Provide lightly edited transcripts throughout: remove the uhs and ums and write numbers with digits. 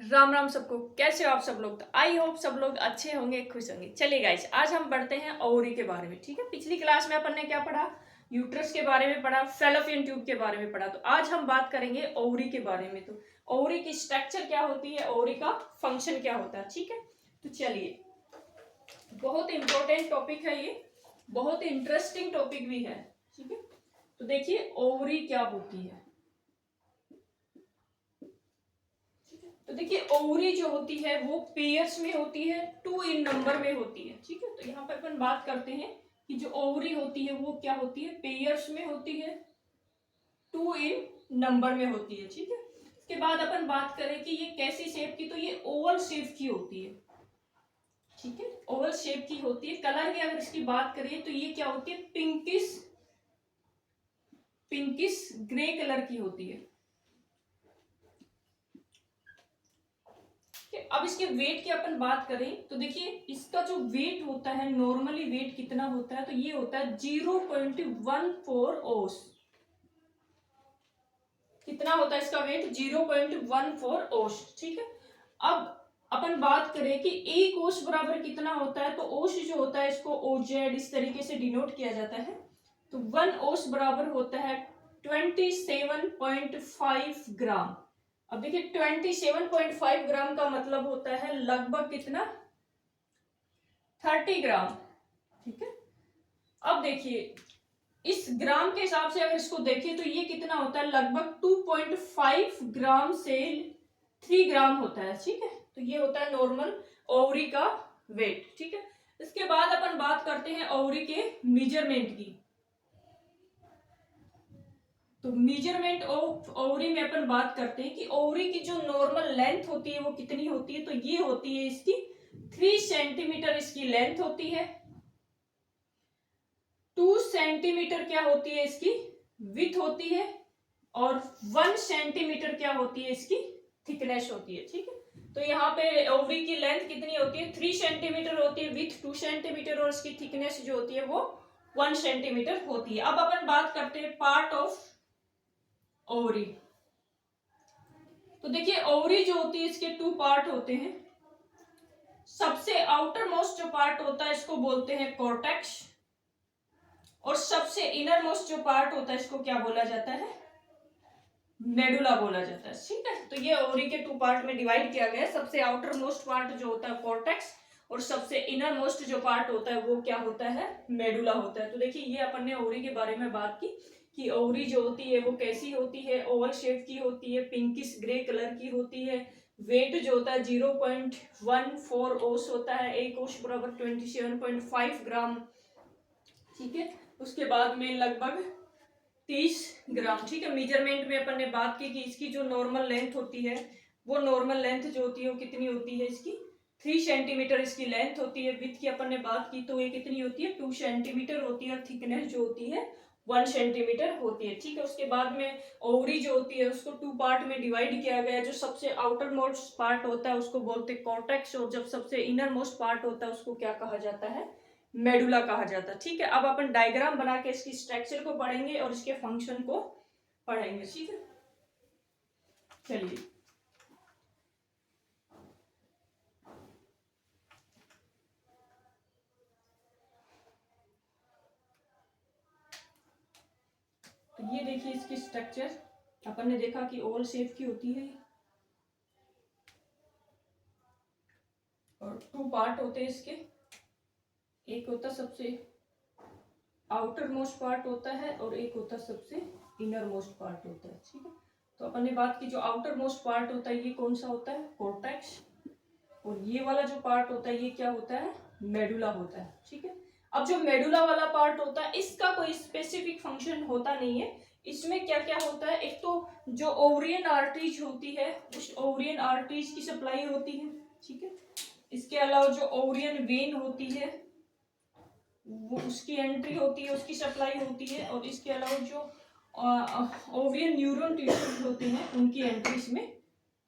राम राम सबको। कैसे हो आप सब लोग? तो आई होप सब लोग अच्छे होंगे, खुश होंगे। चलिए गाइस, आज हम बढ़ते हैं ओवरी के बारे में। ठीक है, पिछली क्लास में अपन ने क्या पढ़ा? यूट्रस के बारे में पढ़ा, फैलोपियन ट्यूब के बारे में पढ़ा। तो आज हम बात करेंगे ओवरी के बारे में। तो ओवरी की स्ट्रक्चर क्या होती है, ओवरी का फंक्शन क्या होता है। ठीक है, तो चलिए, बहुत इंपॉर्टेंट टॉपिक है ये, बहुत इंटरेस्टिंग टॉपिक भी है। ठीक है, तो देखिए ओवरी क्या होती है। तो देखिए ओवरी जो होती है वो पेयर्स में होती है, 2 इन नंबर में होती है। ठीक है, तो यहाँ पर अपन बात करते हैं कि जो ओवरी होती है वो क्या होती है, पेयर्स में होती है, 2 इन नंबर में होती है। ठीक है, इसके बाद अपन बात करें कि ये कैसी शेप की, तो ये ओवल शेप की होती है। ठीक है, ओवल शेप की होती है। कलर की अगर इसकी बात करें तो ये क्या होती है, पिंकिश ग्रे कलर की होती है। अब इसके वेट की अपन बात करें तो देखिए इसका जो वेट होता है, नॉर्मली वेट कितना होता है, तो ये होता है 0.14 ओस। कितना होता है इसका वेट? 0.14 ओस। ठीक है, अब अपन बात करें कि एक ओस बराबर कितना होता है, तो ओस जो होता है इसको ओजेड इस तरीके से डिनोट किया जाता है। तो 1 ओस बराबर होता है 27.5 ग्राम। अब देखिए 27.5 ग्राम का मतलब होता है लगभग कितना, 30 ग्राम। ठीक है, अब देखिए इस ग्राम के हिसाब से अगर इसको देखें तो ये कितना होता है, लगभग 2.5 ग्राम से 3 ग्राम होता है। ठीक है, तो ये होता है नॉर्मल ओवरी का वेट। ठीक है, इसके बाद अपन बात करते हैं ओवरी के मेजरमेंट की। तो मेजरमेंट ऑफ ओवरी में अपन बात करते हैं कि ओवरी की जो नॉर्मल लेंथ होती है वो कितनी होती है, तो ये होती है इसकी 3 सेंटीमीटर इसकी लेंथ होती है। 2 सेंटीमीटर क्या होती है इसकी विड्थ होती है, और 1 सेंटीमीटर क्या होती है इसकी थिकनेस होती है। ठीक है, तो यहाँ पे ओवरी की लेंथ कितनी होती है, 3 सेंटीमीटर होती है, विड्थ 2 सेंटीमीटर, और इसकी थिकनेस जो होती है वो 1 सेंटीमीटर होती है। अब अपन बात करते हैं पार्ट ऑफ ओवरी। तो देखिए ओवरी जो होती है इसके 2 पार्ट होते हैं। सबसे आउटर मोस्ट जो पार्ट होता है इसको बोलते हैं कॉर्टेक्स, और सबसे इनर मोस्ट जो पार्ट होता है इसको क्या बोला जाता है, मेडुला बोला जाता है। ठीक है, तो ये ओवरी के 2 पार्ट में डिवाइड किया गया है। सबसे आउटर मोस्ट पार्ट जो होता है कॉर्टेक्स, और सबसे इनर मोस्ट जो पार्ट होता है वो क्या होता है, मेडुला होता है। तो देखिए ये अपन ने ओवरी के बारे में बात की कि ओवरी जो होती है वो कैसी होती है, ओवल शेप की होती है, पिंकिश ग्रे कलर की होती है। वेट जो होता है 0.14 ओस होता है, एक ओस बराबर 27.5 ग्राम। ठीक है, उसके बाद में लगभग 30 ग्राम। ठीक है, मेजरमेंट में अपन ने बात की कि इसकी जो नॉर्मल लेंथ होती है, वो नॉर्मल लेंथ जो होती है वो कितनी होती है, इसकी 3 सेंटीमीटर इसकी लेंथ होती है। विड्थ की अपन ने बात की तो ये कितनी होती है, 2 सेंटीमीटर होती है, और थिकनेस जो होती है 1 सेंटीमीटर होती है। ठीक है, उसके बाद में ओवरी जो होती है उसको 2 पार्ट में डिवाइड किया गया है। जो सबसे आउटर मोस्ट पार्ट होता है उसको बोलते हैं कॉर्टेक्स, और जब सबसे इनर मोस्ट पार्ट होता है उसको क्या कहा जाता है, मेडुला कहा जाता है। ठीक है, अब अपन डायग्राम बना के इसकी स्ट्रक्चर को पढ़ेंगे और इसके फंक्शन को पढ़ेंगे। ठीक है, चलिए, तो ये देखिए इसकी स्ट्रक्चर। अपन ने देखा कि ओवल शेप की होती है, और 2 पार्ट होते हैं इसके। एक होता सबसे आउटर मोस्ट पार्ट होता है, और एक होता सबसे इनर मोस्ट पार्ट होता है। ठीक है, तो अपन ने बात की जो आउटर मोस्ट पार्ट होता है ये कौन सा होता है, कॉर्टेक्स, और ये वाला जो पार्ट होता है ये क्या होता है, मेडुला होता है। ठीक है, अब जो मेडुला वाला पार्ट होता है इसका कोई स्पेसिफिक फंक्शन होता नहीं है। इसमें क्या क्या होता है, एक तो जो ओवरियन आर्टरीज होती है उस ओवरियन आर्टरीज की सप्लाई होती है। ठीक है, इसके अलावा जो ओवरियन वेन होती है वो उसकी एंट्री होती है, उसकी सप्लाई होती है, और इसके अलावा जो ओवरियन न्यूरॉन टिश्यूज होते हैं उनकी एंट्री इसमें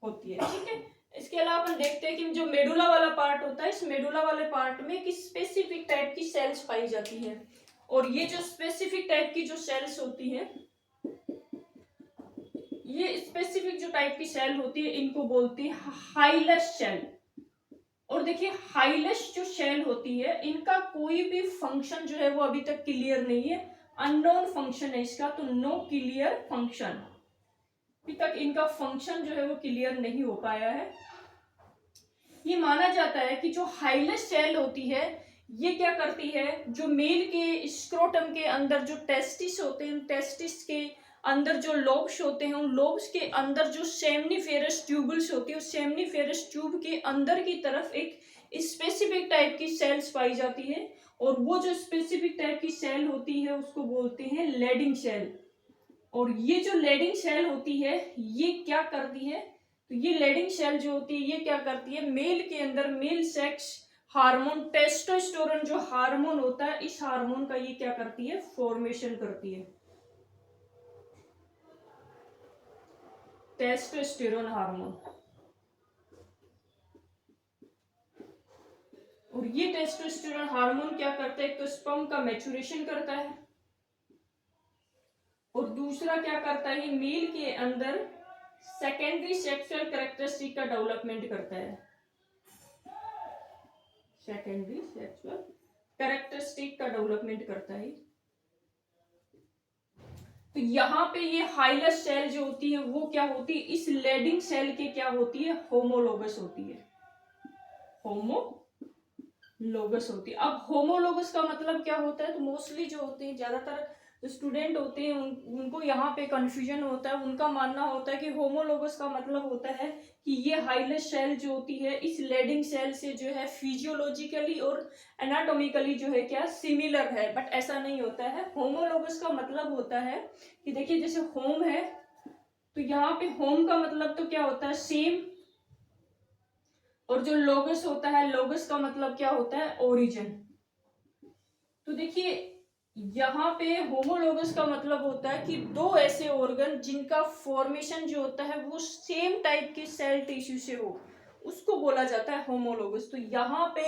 होती है। ठीक है, इसके अलावा अपन देखते हैं कि जो मेडुला वाला पार्ट होता है, इस मेडुला वाले पार्ट में एक स्पेसिफिक टाइप की सेल्स पाई जाती है, और ये जो स्पेसिफिक टाइप की जो सेल्स होती है ये स्पेसिफिक जो टाइप की सेल होती है इनको बोलते हैं हाइलस सेल। और देखिए हाइलस जो सेल होती है इनका कोई भी फंक्शन जो है वो अभी तक क्लियर नहीं है, अननोन फंक्शन है इसका, तो नो क्लियर फंक्शन, अभी तक इनका फंक्शन जो है वो क्लियर नहीं हो पाया है। ये माना जाता है कि जो हाइलस सेल होती है ये क्या करती है, जो मेल के स्क्रोटम के अंदर जो टेस्टिस होते हैं, टेस्टिस के अंदर जो लोब्स होते हैं, उन लोब्स के अंदर जो सेमनीफेरस ट्यूबल्स होती है, उस सेमनीफेरस ट्यूब के अंदर की तरफ एक स्पेसिफिक टाइप की सेल्स पाई जाती है। और वो जो स्पेसिफिक टाइप की सेल होती है उसको बोलते हैं लेडिंग सेल। और ये जो लेडिंग सेल होती है ये क्या करती है, तो ये लेडिंग सेल जो होती है ये क्या करती है, मेल के अंदर मेल सेक्स हार्मोन टेस्टोस्टेरोन जो हार्मोन होता है, इस हार्मोन का ये क्या करती है, फॉर्मेशन करती है, टेस्टोस्टेरोन हार्मोन। और ये टेस्टोस्टेरोन हार्मोन क्या करता है, एक तो स्पर्म का मैच्योरेशन करता है और दूसरा क्या करता है, मेल के अंदर सेकेंडरी सेक्सुअल कैरेक्टरिस्टिक का डेवलपमेंट करता है, सेकेंडरी सेक्सुअल कैरेक्टरिस्टिक का डेवलपमेंट करता है। तो यहाँ पे ये हाइलस सेल जो होती है वो क्या होती है, इस लेडिंग सेल के क्या होती है, होमोलोगस होती है, होमोलोगस होती है। अब होमोलोगस का मतलब क्या होता है, तो मोस्टली जो होते हैं ज्यादातर जो स्टूडेंट होते हैं उनको यहाँ पे कंफ्यूजन होता है, उनका मानना होता है कि होमोलोगस का मतलब होता है कि ये हाइलस सेल जो होती है इस लेडिंग सेल से जो है फिजियोलॉजिकली और एनाटॉमिकली जो है क्या सिमिलर है, बट ऐसा नहीं होता है। होमोलोगस का मतलब होता है कि देखिए जैसे होम है तो यहाँ पे होम का मतलब तो क्या होता है, सेम, और जो लोगस होता है, लोगस का मतलब क्या होता है, ओरिजिन। तो देखिए यहाँ पे होमोलोगस का मतलब होता है कि दो ऐसे ऑर्गन जिनका फॉर्मेशन जो होता है वो सेम टाइप के सेल टिश्यू से हो, उसको बोला जाता है होमोलोगस। तो यहाँ पे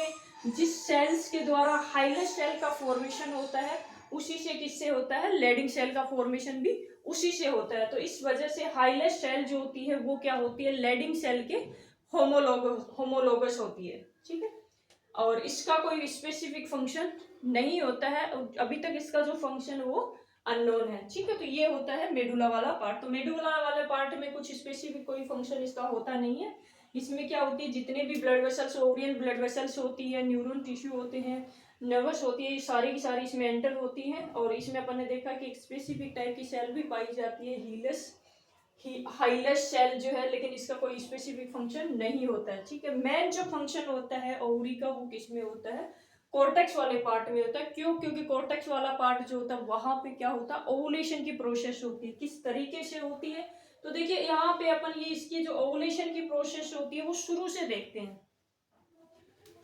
जिस सेल्स के द्वारा हाइलस सेल का फॉर्मेशन होता है उसी से किससे होता है, लेडिंग सेल का फॉर्मेशन भी उसी से होता है। तो इस वजह से हाइलस सेल जो होती है वो क्या होती है, लेडिंग सेल के होमोलोगस होती है, ठीक है। और इसका कोई स्पेसिफिक फंक्शन नहीं होता है, अभी तक इसका जो फंक्शन है वो अननोन है, ठीक है। तो ये होता है मेडुला वाला पार्ट। तो मेडुला वाले पार्ट में कुछ स्पेसिफिक कोई फंक्शन इसका होता नहीं है। इसमें क्या होती है, जितने भी blood vessels, ovarian blood vessels होती है, न्यूरॉन टिश्यू होते हैं, नर्वस होती है, ये सारी की सारी इसमें एंटर होती हैं। और इसमें अपन ने देखा कि एक स्पेसिफिक टाइप की सेल भी पाई जाती है, हाइलस सेल जो है, लेकिन इसका कोई स्पेसिफिक फंक्शन नहीं होता है, ठीक है। मेन जो फंक्शन होता है ओवरी का वो किस में होता है, कॉर्टेक्स वाले पार्ट में होता है। क्यों, क्योंकि कॉर्टेक्स वाला पार्ट जो होता है वहां पे क्या होता है, ओवुलेशन की प्रोसेस होती है। किस तरीके से होती है, तो देखिए यहाँ पे अपन ये इसकी जो ओवुलेशन की प्रोसेस होती है वो शुरू से देखते हैं।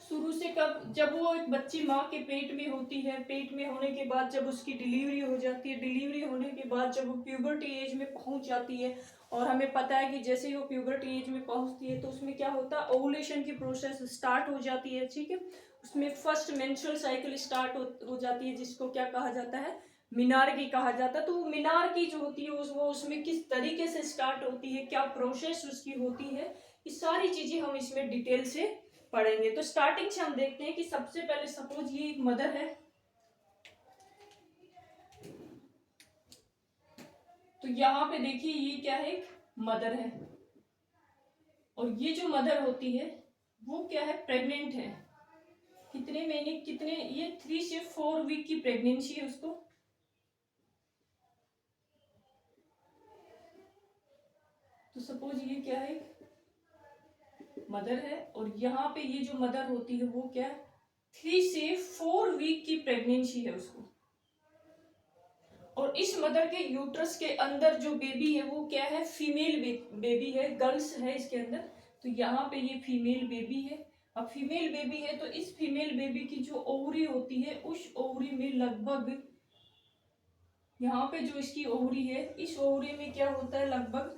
शुरू से कब, जब वो एक बच्ची माँ के पेट में होती है, पेट में होने के बाद जब उसकी डिलीवरी हो जाती है, डिलीवरी होने के बाद जब वो प्यूबर्टी एज में पहुंच जाती है, और हमें पता है कि जैसे ही वो प्यूबर्टी एज में पहुंचती है तो उसमें क्या होता है, ओवुलेशन की प्रोसेस स्टार्ट हो जाती है, ठीक है। उसमें फर्स्ट मेंस्ट्रुअल साइकिल स्टार्ट हो जाती है, जिसको क्या कहा जाता है, मीनार्की कहा जाता है। तो मीनार्की जो होती है वो उसमें किस तरीके से स्टार्ट होती है, क्या प्रोसेस उसकी होती है, ये सारी चीजें हम इसमें डिटेल से पढ़ेंगे। तो स्टार्टिंग से हम देखते हैं कि सबसे पहले सपोज ये एक मदर है, तो यहाँ पे देखिए ये क्या है, एक मदर है, और ये जो मदर होती है वो क्या है, प्रेग्नेंट है। कितने महीने, कितने, ये 3 से 4 वीक की प्रेगनेंसी है उसको। तो सपोज ये क्या है, मदर है, और यहाँ पे ये जो मदर होती है वो क्या है, 3 से 4 वीक की प्रेगनेंसी है उसको। और इस मदर के यूट्रस के अंदर जो बेबी है वो क्या है, फीमेल बेबी है, गर्ल्स है इसके अंदर। तो यहाँ पे ये फीमेल बेबी है। अब फीमेल बेबी है तो इस फीमेल बेबी की जो ओवरी होती है उस ओवरी में लगभग, यहाँ पे जो इसकी ओवरी है इस ओवरी में क्या होता है, लगभग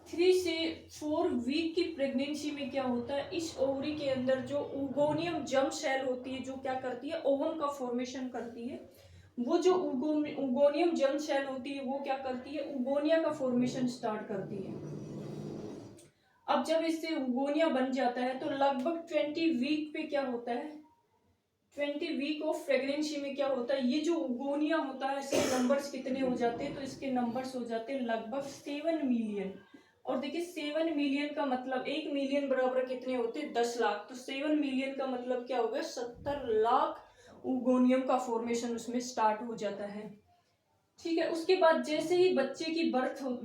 3 से 4 वीक की प्रेगनेंसी में क्या होता है, इस ओवरी के अंदर जो ओगोनियम जर्म सेल होती है जो क्या करती है, ओवम का फॉर्मेशन करती है। वो जो उगोनियम जर्म सेल होती है वो क्या करती है, उगोनिया का फॉर्मेशन स्टार्ट करती है। अब जब इससे उगोनिया बन जाता है तो लगभग 20 वीक पे क्या होता है, 20 वीक ऑफ प्रेगनेंसी में क्या होता है, ये जो उगोनिया होता है इसके नंबर्स कितने हो जाते हैं, तो इसके नंबर्स हो जाते हैं लगभग 7 मिलियन। और देखिए 7 मिलियन का मतलब 1 मिलियन बराबर कितने होते हैं, 10 लाख। तो 7 मिलियन का मतलब क्या होगा, 70 लाख उगोनियम का फॉर्मेशन उसमें स्टार्ट हो जाता है। ठीक है, उसके बाद जैसे ही बच्चे की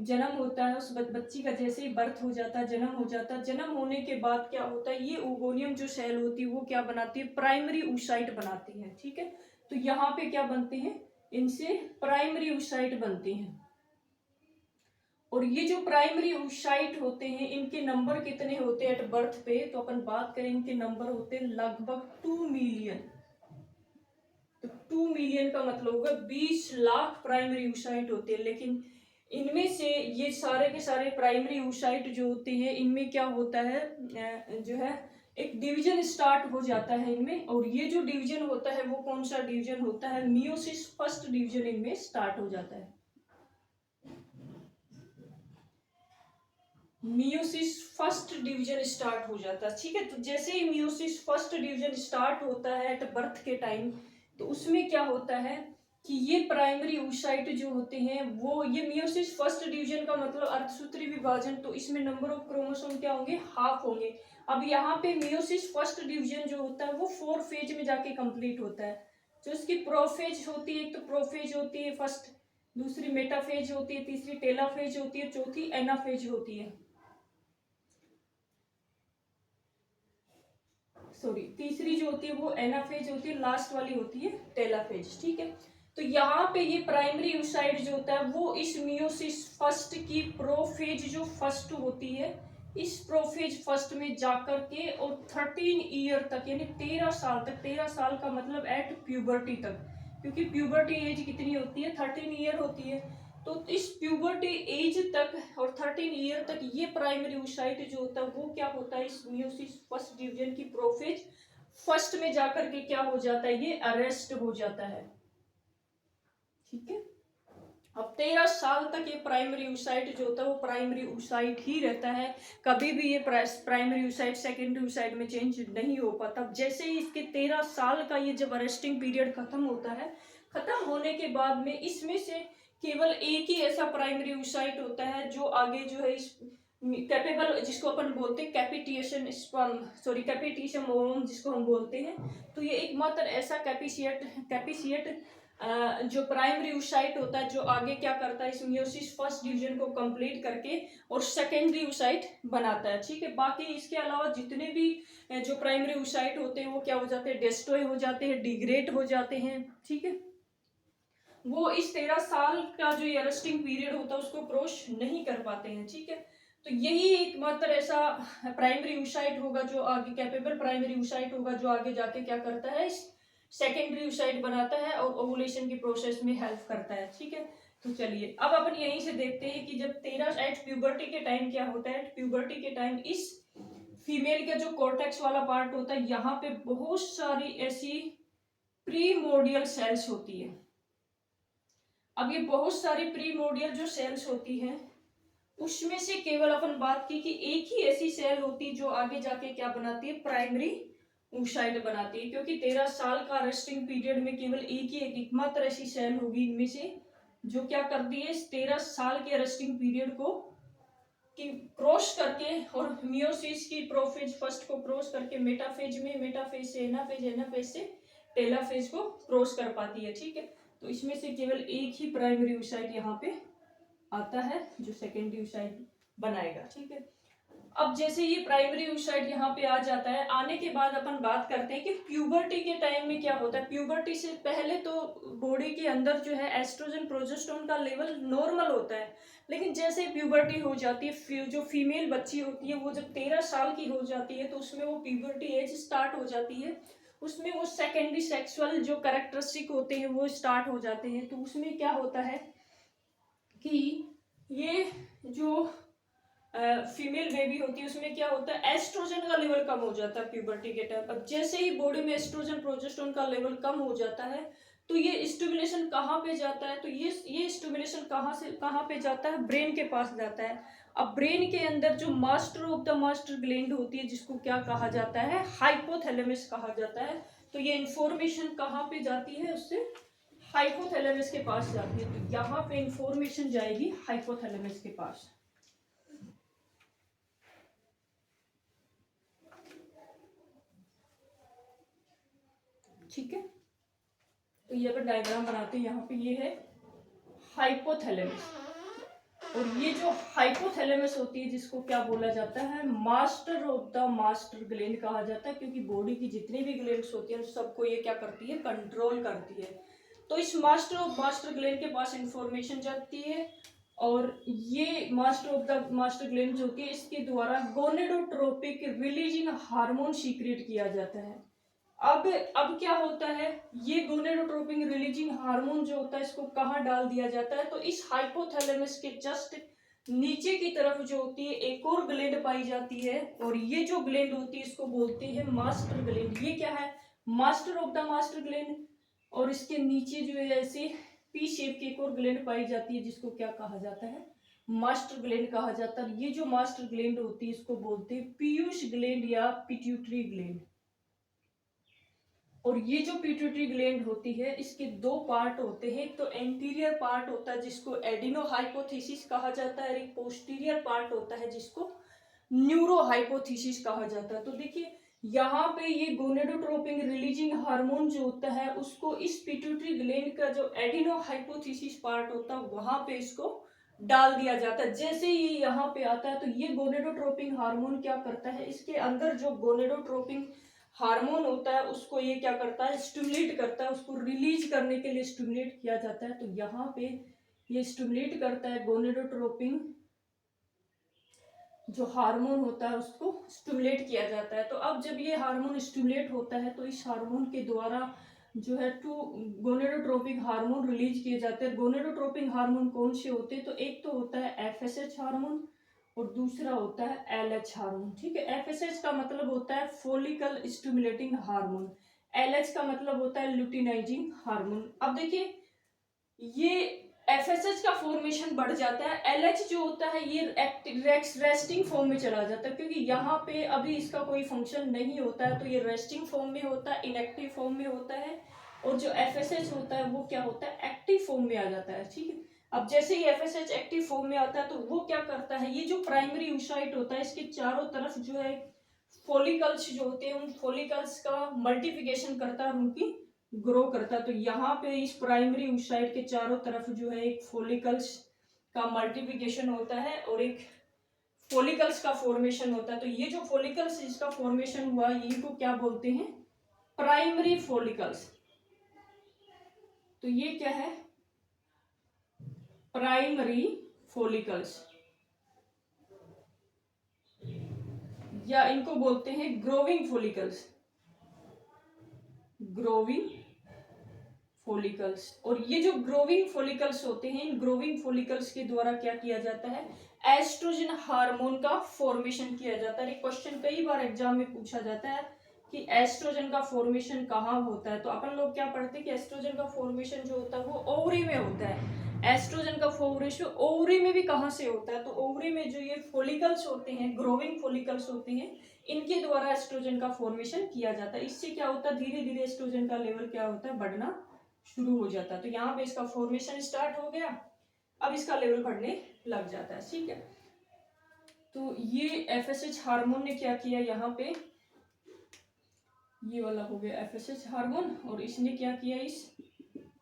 जन्म होता है, उस बच्ची का जैसे ही बर्थ हो जाता है, जन्म हो जाता है, जन्म होने के बाद क्या होता है, ये ओगोनियम जो सेल होती है वो क्या बनाती है, प्राइमरी oocyte बनाती है। ठीक है, तो यहाँ पे क्या बनते हैं, इनसे प्राइमरी oocyte बनते हैं। और ये जो प्राइमरी oocyte होते हैं इनके नंबर कितने होते हैं एट बर्थ पे, तो अपन बात करें इनके नंबर होते हैं लगभग 2 मिलियन। तो 2 मिलियन का मतलब होगा 20 लाख प्राइमरी oocyte होते हैं। लेकिन इनमें से ये सारे के सारे प्राइमरी oocyte जो होते हैं इनमें क्या होता है, जो है एक डिवीजन स्टार्ट हो जाता है इनमें। और ये जो डिवीजन होता है वो कौन सा डिवीजन होता है, मियोसिस फर्स्ट डिवीजन इनमें स्टार्ट हो जाता है। मियोसिस फर्स्ट डिवीजन स्टार्ट हो जाता है। ठीक है, तो जैसे ही मियोसिस फर्स्ट डिवीजन स्टार्ट होता है एट बर्थ के टाइम, तो उसमें क्या होता है कि ये प्राइमरी oocyte जो होते हैं वो, ये मियोसिस फर्स्ट डिवीजन का मतलब अर्धसूत्री विभाजन, तो इसमें नंबर ऑफ क्रोमोसोम क्या होंगे, हाफ होंगे। अब यहाँ पे मियोसिस फर्स्ट डिवीजन जो होता है वो 4 फेज में जाके कंप्लीट होता है। जो इसकी प्रोफेज होती है, एक तो प्रोफेज होती है फर्स्ट, दूसरी मेटाफेज होती है, तीसरी टेलाफेज होती है, चौथी एनाफेज होती है। सॉरी, तीसरी जो होती है वो एनाफेज होती है, लास्ट वाली होती है टेलाफेज। ठीक है, तो यहाँ पे ये प्राइमरी oocyte जो होता है वो इस मियोसिस फर्स्ट की प्रोफेज जो फर्स्ट होती है, इस प्रोफेज फर्स्ट में जाकर के और 13 ईयर तक, यानी 13 साल तक, 13 साल का मतलब एट प्यूबर्टी तक, क्योंकि प्यूबर्टी एज कितनी होती है, 13 ईयर होती है। तो इस प्यूबर्टी एज तक और 13 ईयर तक ये प्राइमरी oocyte जो होता है वो क्या होता है, इस मियोसिस फर्स्ट डिवीजन की प्रोफेज फर्स्ट में जाकर के क्या हो जाता है, ये अरेस्ट हो जाता है। ठीक है, अब 13 साल तक ये प्राइमरी oocyte जो होता है वो प्राइमरी oocyte ही रहता है। कभी भी ये प्राइमरी oocyte सेकेंडरी oocyte में चेंज नहीं हो पाता। जैसे ही इसके 13 साल का ये जब अरेस्टिंग पीरियड खत्म होता है, खत्म होने के बाद में इसमें से केवल एक ही ऐसा प्राइमरी oocyte होता है जो आगे जो है इस कैपेबल, जिसको अपन बोलते हैं कैपिटिएशन स्पर्म, सॉरी कैपिटिएशन ओवम जिसको हम बोलते हैं। तो ये एकमात्र ऐसा कैपिसिएट जो प्राइमरी oocyte होता है जो आगे क्या करता है, इस मियोसिस फर्स्ट डिवीजन को कंप्लीट करके और सेकेंडरी oocyte बनाता है। ठीक है, बाकी इसके अलावा जितने भी जो प्राइमरी oocyte होते हैं वो क्या हो जाते हैं, डिस्ट्रॉय हो जाते हैं, डिग्रेड हो जाते हैं। ठीक है, वो इस 13 साल का जो ये अरेस्टिंग पीरियड होता है उसको क्रॉस नहीं कर पाते हैं। ठीक है, तो यही एकमात्र ऐसा प्राइमरी oocyte होगा जो आगे, कैपेबल प्राइमरी oocyte होगा जो आगे जाके क्या करता है, सेकेंडरी oocyte बनाता है और ओवुलेशन की प्रोसेस में हेल्प करता है। ठीक है, तो चलिए अब अपन यहीं से देखते हैं कि जब 13 एट प्यूबर्टी के टाइम क्या होता है, एट प्यूबर्टी के टाइम इस फीमेल का जो कॉर्टेक्स वाला पार्ट होता है यहाँ पे बहुत सारी ऐसी प्रीमोर्डियल सेल्स होती है। अब ये बहुत सारी प्रीमोर्डियल जो सेल्स होती हैं उसमें से केवल अपन बात की कि एक ही ऐसी सेल होती है जो आगे जाके क्या बनाती है, प्राइमरी oocyte बनाती है। क्योंकि 13 साल का रेस्टिंग पीरियड में केवल एक ही एकमात्र ऐसी सेल होगी इनमें से जो क्या करती है, इस 13 साल के रेस्टिंग पीरियड को कि क्रॉस करके और मियोसिस की प्रोफेज फर्स्ट को क्रॉस करके मेटाफेज में, मेटाफेज से एनाफेज, एनाफेज से टेलाफेज को क्रॉस कर पाती है। ठीक है, तो इसमें से केवल एक ही प्राइमरी oocyte यहाँ पे आता है जो सेकेंडरी oocyte बनाएगा। ठीक है, अब जैसे ये प्राइमरी oocyte यहाँ पे आ जाता है, आने के बाद अपन बात करते हैं कि प्यूबर्टी के टाइम में क्या होता है। प्यूबर्टी से पहले तो बॉडी के अंदर जो है एस्ट्रोजन प्रोजेस्टेरोन का लेवल नॉर्मल होता है, लेकिन जैसे प्यूबर्टी हो जाती है, जो फीमेल बच्ची होती है वो जब 13 साल की हो जाती है तो उसमें वो प्यूबर्टी एज स्टार्ट हो जाती है, उसमें वो सेकेंडरी सेक्सुअल जो कैरेक्टरिस्टिक होते हैं वो स्टार्ट हो जाते हैं। तो उसमें क्या होता है कि ये जो फीमेल बेबी होती है उसमें क्या होता है, एस्ट्रोजन का लेवल कम हो जाता है प्यूबर्टी के टाइम। अब जैसे ही बॉडी में एस्ट्रोजन प्रोजेस्टेरोन का लेवल कम हो जाता है तो ये स्टिमुलेशन कहाँ पे जाता है, तो ये स्टिमुलेशन कहाँ पे जाता है, ब्रेन के पास जाता है। अब ब्रेन के अंदर जो master of the master gland होती है जिसको क्या कहा जाता है, हाइपोथैलेमस कहा जाता है। तो ये इंफॉर्मेशन कहाँ पे जाती है, उससे हाइपोथैलेमस के पास जाती है। तो यहाँ पे इंफॉर्मेशन जाएगी हाइपोथैलेमस के पास। ठीक है, तो ये अपन डायग्राम बनाते हैं। यहाँ पे ये है हाइपोथैलेमस, और ये जो हाइपोथैलेमस होती है जिसको क्या बोला जाता है, master of the master gland कहा जाता है, क्योंकि बॉडी की जितनी भी ग्लैंड्स होती है सबको ये क्या करती है, कंट्रोल करती है। तो इस मास्टर ऑफ मास्टर ग्लैंड के पास इंफॉर्मेशन जाती है, और ये master of the master gland जो कि इसके द्वारा गोनेडोट्रोपिक रिलीजिंग हार्मोन सीक्रेट किया जाता है। अब क्या होता है, ये गोनेडोट्रोपिक रिलीजिंग हार्मोन जो होता है इसको कहाँ डाल दिया जाता है, तो इस हाइपोथैलेमस के जस्ट नीचे की तरफ जो होती है एक और ग्लैंड पाई जाती है, और ये जो ग्लैंड होती है इसको बोलते हैं मास्टर ग्लैंड। ये क्या है, master of the master gland, और इसके नीचे जो है ऐसे पी शेप की एक और ग्लैंड पाई जाती है जिसको क्या कहा जाता है, मास्टर ग्लैंड कहा जाता है। ये जो मास्टर ग्लैंड होती है इसको बोलते हैं पीयूष ग्लैंड या पिट्यूटरी ग्लैंड। और ये जो पिट्यूटरी ग्लैंड होती है इसके दो पार्ट होते हैं, एक तो एंटीरियर पार्ट होता है जिसको एडिनोहाइपोथीसिस कहा जाता है, और एक पोस्टीरियर पार्ट होता है जिसको न्यूरोहाइपोथीसिस कहा जाता है। तो देखिए यहाँ पे ये गोनेडोट्रोपिक रिलीजिंग हार्मोन जो होता है उसको इस पिट्यूटरी ग्लैंड का जो एडिनोहाइपोथीसिस पार्ट होता है वहां पे इसको डाल दिया जाता है। जैसे ये यहाँ पे आता है तो ये गोनेडोट्रोपिक हार्मोन क्या करता है, इसके अंदर जो गोनेडोट्रोपिक हार्मोन होता है उसको ये क्या करता है, स्टिमुलेट करता है, उसको रिलीज करने के लिए स्टिमुलेट किया जाता है। तो यहाँ पे ये स्टिमुलेट करता है गोनेडोट्रोपिक जो हार्मोन होता है उसको स्टिमुलेट किया जाता है। तो अब जब ये हार्मोन स्टिमुलेट होता है तो इस हार्मोन के द्वारा जो है टू गोनेडोट्रोपिक हार्मोन रिलीज किए जाते हैं। गोनेडोट्रोपिक हार्मोन कौन से होते हैं, तो एक तो होता है एफएसएच हार्मोन और दूसरा होता है एलएच हार्मोन। ठीक है, एफएसएच का मतलब होता है फॉलिकल स्टिमुलेटिंग हार्मोन, एलएच का मतलब होता है ल्यूटिनाइजिंग हार्मोन। अब देखिए ये एफएसएच का फॉर्मेशन बढ़ जाता है, एलएच जो होता है ये रेस्टिंग फॉर्म में चला जाता है, क्योंकि यहाँ पे अभी इसका कोई फंक्शन नहीं होता है, तो ये रेस्टिंग फॉर्म में होता है, इनएक्टिव फॉर्म में होता है। और जो एफएसएच होता है वो क्या होता है, एक्टिव फॉर्म में आ जाता है। ठीक है, अब जैसे ही एफएसएच एक्टिव फॉर्म में आता है तो वो क्या करता है, ये जो प्राइमरी oocyte होता है इसके चारों तरफ जो है फॉलिकल्स जो होते हैं उन फॉलिकल्स का मल्टीप्लिकेशन करता है और उनकी ग्रो करता है। तो यहाँ पे इस प्राइमरी oocyte के चारों तरफ जो है एक फॉलिकल्स का मल्टीप्लिकेशन होता है और एक फॉलिकल्स का फॉर्मेशन होता है। तो ये जो फॉलिकल्स इसका फॉर्मेशन हुआ यही को क्या बोलते हैं, प्राइमरी फॉलिकल्स। तो ये क्या है, प्राइमरी फॉलिकल्स, या इनको बोलते हैं ग्रोविंग फॉलिकल्स, ग्रोविंग फॉलिकल्स। और ये जो ग्रोविंग फॉलिकल्स होते हैं इन ग्रोविंग फॉलिकल्स के द्वारा क्या किया जाता है, एस्ट्रोजन हार्मोन का फॉर्मेशन किया जाता है। क्वेश्चन कई बार एग्जाम में पूछा जाता है कि एस्ट्रोजन का फॉर्मेशन कहाँ होता है, तो अपन लोग क्या पढ़ते हैं कि एस्ट्रोजन का फॉर्मेशन जो होता है वो ओवरी में होता है। एस्ट्रोजन का फॉर्मेशन ओवरी में भी कहाँ से होता है, तो ओवरी में जो ये फॉलिकल्स होते हैं, ग्रोविंग फॉलिकल्स होते हैं, इनके द्वारा एस्ट्रोजन का फॉर्मेशन किया जाता है। इससे क्या होता है, धीरे धीरे एस्ट्रोजन का लेवल क्या होता है, बढ़ना शुरू हो जाता है। तो यहाँ पे इसका फॉर्मेशन स्टार्ट हो गया, अब इसका लेवल बढ़ने लग जाता है। ठीक है, तो ये एफएसएच हार्मोन ने क्या किया, यहाँ पे ये वाला हो गया एफएसएच हार्मोन, और इसने क्या किया, इस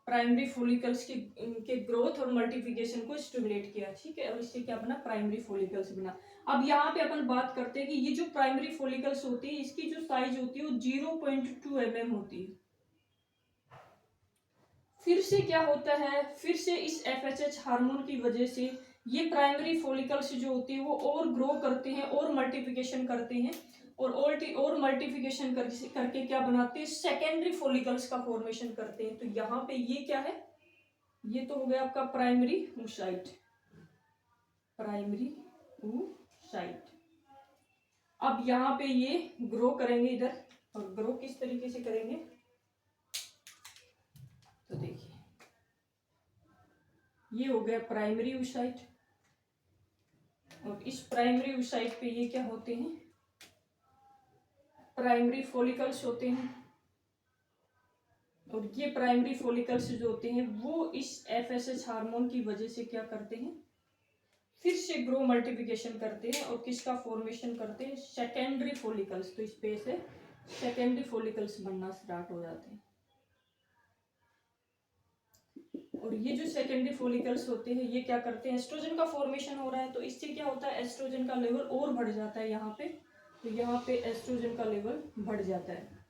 प्राइमरी फॉलिकल्स के ग्रोथ और मल्टीप्लिकेशन को स्टिमुलेट किया। ठीक है, और इससे क्या बना, प्राइमरी फॉलिकल्स बना। अब यहाँ पे अपन बात करते हैं कि ये जो प्राइमरी फॉलिकल्स होती है इसकी जो साइज होती है वो 0.2 mm होती है। फिर से क्या होता है, फिर से इस एफएसएच हार्मोन की वजह से ये प्राइमरी फॉलिकल्स जो होती है वो और ग्रो करते हैं और मल्टीप्लिकेशन करते हैं, और मल्टीप्लिकेशन करके क्या बनाते हैं, सेकेंडरी फॉलिकल्स का फॉर्मेशन करते हैं। तो यहाँ पे ये क्या है, ये तो हो गया आपका प्राइमरी oocyte, प्राइमरी oocyte। अब यहाँ पे ये ग्रो करेंगे इधर, और ग्रो किस तरीके से करेंगे, तो ये हो गया प्राइमरी oocyte, और इस प्राइमरी oocyte पे ये क्या होते हैं, प्राइमरी फॉलिकल्स होते हैं। और ये प्राइमरी फॉलिकल्स जो होते हैं वो इस FSH हार्मोन की वजह से क्या करते हैं, फिर से ग्रो मल्टीप्लिकेशन करते हैं और किसका फॉर्मेशन करते हैं, सेकेंडरी फॉलिकल्स। तो इस पे से सेकेंडरी फॉलिकल्स बनना स्टार्ट हो जाते हैं। और ये जो सेकेंडरी फॉलिकल्स होते हैं ये क्या करते हैं, एस्ट्रोजन का फॉर्मेशन हो रहा है तो इससे क्या होता है, एस्ट्रोजन का लेवल और बढ़ जाता है यहाँ पे। तो यहाँ पे एस्ट्रोजन का लेवल बढ़ जाता है।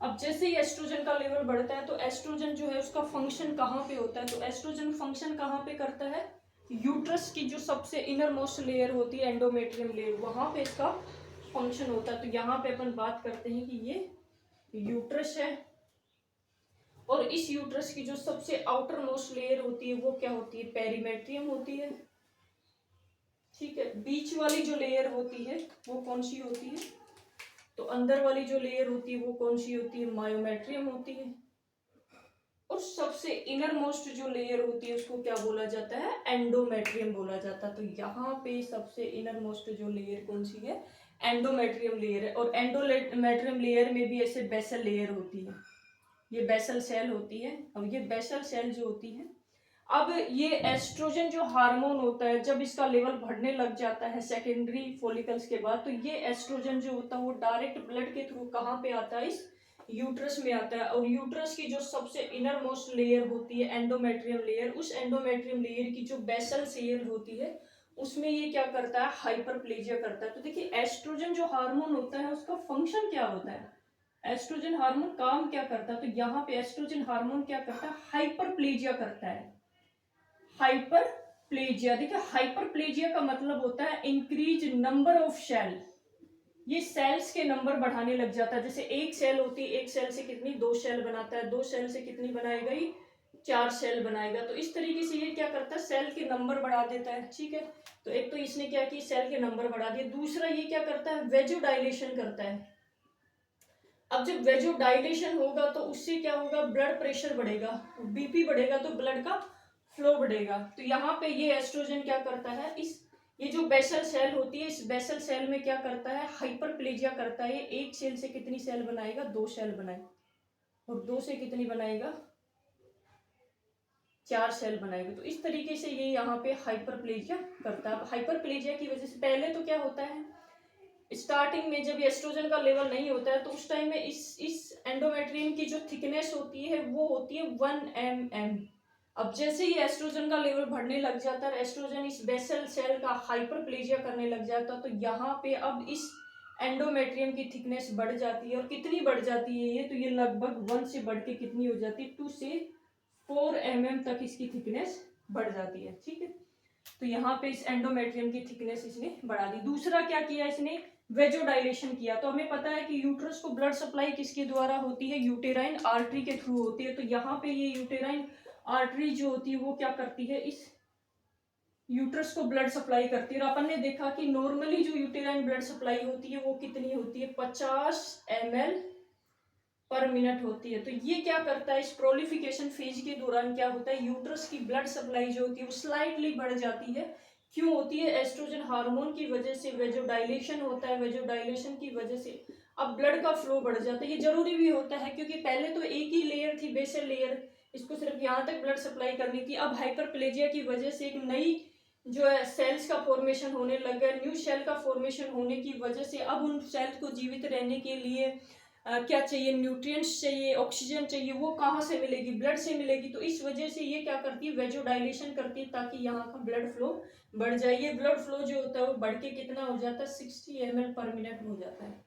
अब जैसे ही एस्ट्रोजन का लेवल बढ़ता है तो एस्ट्रोजन जो है उसका फंक्शन कहाँ पे होता है, तो एस्ट्रोजन फंक्शन कहाँ पे करता है, यूट्रस की जो सबसे इनर मोस्ट लेयर होती है एंडोमेट्रियम लेयर, वहां पे इसका फंक्शन होता है। तो यहाँ पे अपन बात करते हैं कि ये यूट्रस है, और इस यूट्रस की जो सबसे आउटर मोस्ट लेयर होती है वो क्या होती है, पेरीमेट्रियम होती है। ठीक है, बीच वाली जो लेयर होती है वो कौन सी होती है, तो अंदर वाली जो लेयर होती है वो कौन सी होती है, मायोमेट्रियम होती है। और सबसे इनर मोस्ट जो लेयर होती है उसको क्या बोला जाता है, एंडोमेट्रियम बोला जाता है। तो यहाँ पे सबसे इनर मोस्ट जो लेयर कौन सी है, एंडोमेट्रियम लेयर है। और एंडोमेट्रियम लेयर में भी ऐसे बेसल लेयर होती है, ये बेसल सेल होती है। अब ये बेसल सेल जो होती है, अब ये एस्ट्रोजन जो हार्मोन होता है जब इसका लेवल बढ़ने लग जाता है सेकेंडरी फॉलिकल्स के बाद, तो ये एस्ट्रोजन जो होता है वो डायरेक्ट ब्लड के थ्रू कहाँ पे आता है, इस यूट्रस में आता है। और यूट्रस की जो सबसे इनर मोस्ट लेयर होती है एंडोमेट्रियम लेयर, उस एंडोमेट्रियम लेयर की जो बेसल लेयर होती है उसमें ये क्या करता है, हाइपरप्लेजिया करता है। तो देखिए एस्ट्रोजन जो हार्मोन होता है उसका फंक्शन क्या होता है, एस्ट्रोजन हार्मोन काम क्या करता है, तो यहाँ पे एस्ट्रोजन हार्मोन क्या करता है, हाइपरप्लेजिया करता है। हाइपरप्लेजिया, देखिए हाइपरप्लेजिया का मतलब होता है इंक्रीज नंबर ऑफ सेल, ये सेल्स के नंबर बढ़ाने लग जाता है। जैसे एक सेल होती है, एक सेल से कितनी, 2 सेल बनाता है, 2 सेल से कितनी बनाएगा, ये 4 सेल बनाएगा। तो इस तरीके से ये क्या करता है, सेल के नंबर बढ़ा देता है। ठीक है, तो एक तो इसने क्या किया, सेल के नंबर बढ़ा दिए। दूसरा ये क्या करता है, वेजोडाइलेशन करता है। अब जब वेजोडाइलेशन होगा तो उससे क्या होगा, ब्लड प्रेशर बढ़ेगा, बीपी बढ़ेगा तो ब्लड का फ्लो बढ़ेगा। तो यहाँ पे ये एस्ट्रोजन क्या करता है, इस ये जो बेसल सेल होती है इस बेसल सेल में क्या करता है, हाइपरप्लेजिया करता है। एक सेल से कितनी सेल बनाएगा, 2 सेल बनाएगा, और 2 से कितनी बनाएगा, 4 सेल बनाएगा। तो इस तरीके से ये यहाँ पे हाइपरप्लेजिया करता है। हाइपरप्लेजिया की वजह से पहले तो क्या होता है, स्टार्टिंग में जब एस्ट्रोजन का लेवल नहीं होता है तो उस टाइम में इस एंडोमेट्रियम की जो थिकनेस होती है वो होती है 1 mm। अब जैसे ही एस्ट्रोजन का लेवल बढ़ने लग जाता है, एस्ट्रोजन इस बेसल सेल का हाइपरप्लेजिया करने लग जाता है, तो यहाँ पे अब इस एंडोमेट्रियम की थिकनेस बढ़ जाती है। और कितनी बढ़ जाती है ये, तो ये लगभग 1 से बढ़ के कितनी हो जाती है, 2 से 4 mm तक इसकी थिकनेस बढ़ जाती है। ठीक है, तो यहाँ पे इस एंडोमेट्रियम की थिकनेस इसने बढ़ा दी। दूसरा क्या किया इसने, वेजोडाइलेशन किया। तो हमें पता है कि यूट्रस को ब्लड सप्लाई किसके द्वारा होती है, यूटेराइन आर्टरी के थ्रू होती है। तो यहाँ पे ये यूटेराइन आर्टरी जो होती है वो क्या करती है, इस यूट्रस को ब्लड सप्लाई करती है। और अपन ने देखा कि नॉर्मली जो यूटेराइन ब्लड सप्लाई होती है वो कितनी होती है, 50 ml पर मिनट होती है। तो ये क्या करता है, इस प्रोलिफिकेशन फेज के दौरान क्या होता है, यूट्रस की ब्लड सप्लाई जो होती है वो स्लाइटली बढ़ जाती है। क्यों होती है, एस्ट्रोजन हार्मोन की वजह से वेजोडाइलेशन होता है, वेजोडाइलेशन की वजह से अब ब्लड का फ्लो बढ़ जाता है। ये जरूरी भी होता है क्योंकि पहले तो एक ही लेयर थी, बेसल लेयर, इसको सिर्फ यहाँ तक ब्लड सप्लाई करनी थी। अब हाइपरप्लेजिया की वजह से एक नई जो है सेल्स का फॉर्मेशन होने लग गया, न्यू सेल का फॉर्मेशन होने की वजह से अब उन सेल्स को जीवित रहने के लिए क्या चाहिए, न्यूट्रिएंट्स चाहिए, ऑक्सीजन चाहिए, वो कहाँ से मिलेगी, ब्लड से मिलेगी। तो इस वजह से ये क्या करती है, वेजोडाइलेशन करती है ताकि यहाँ का ब्लड फ्लो बढ़ जाए। ये ब्लड फ्लो जो होता है वो बढ़ के कितना हो जाता है, 60 ml पर मिनट हो जाता है।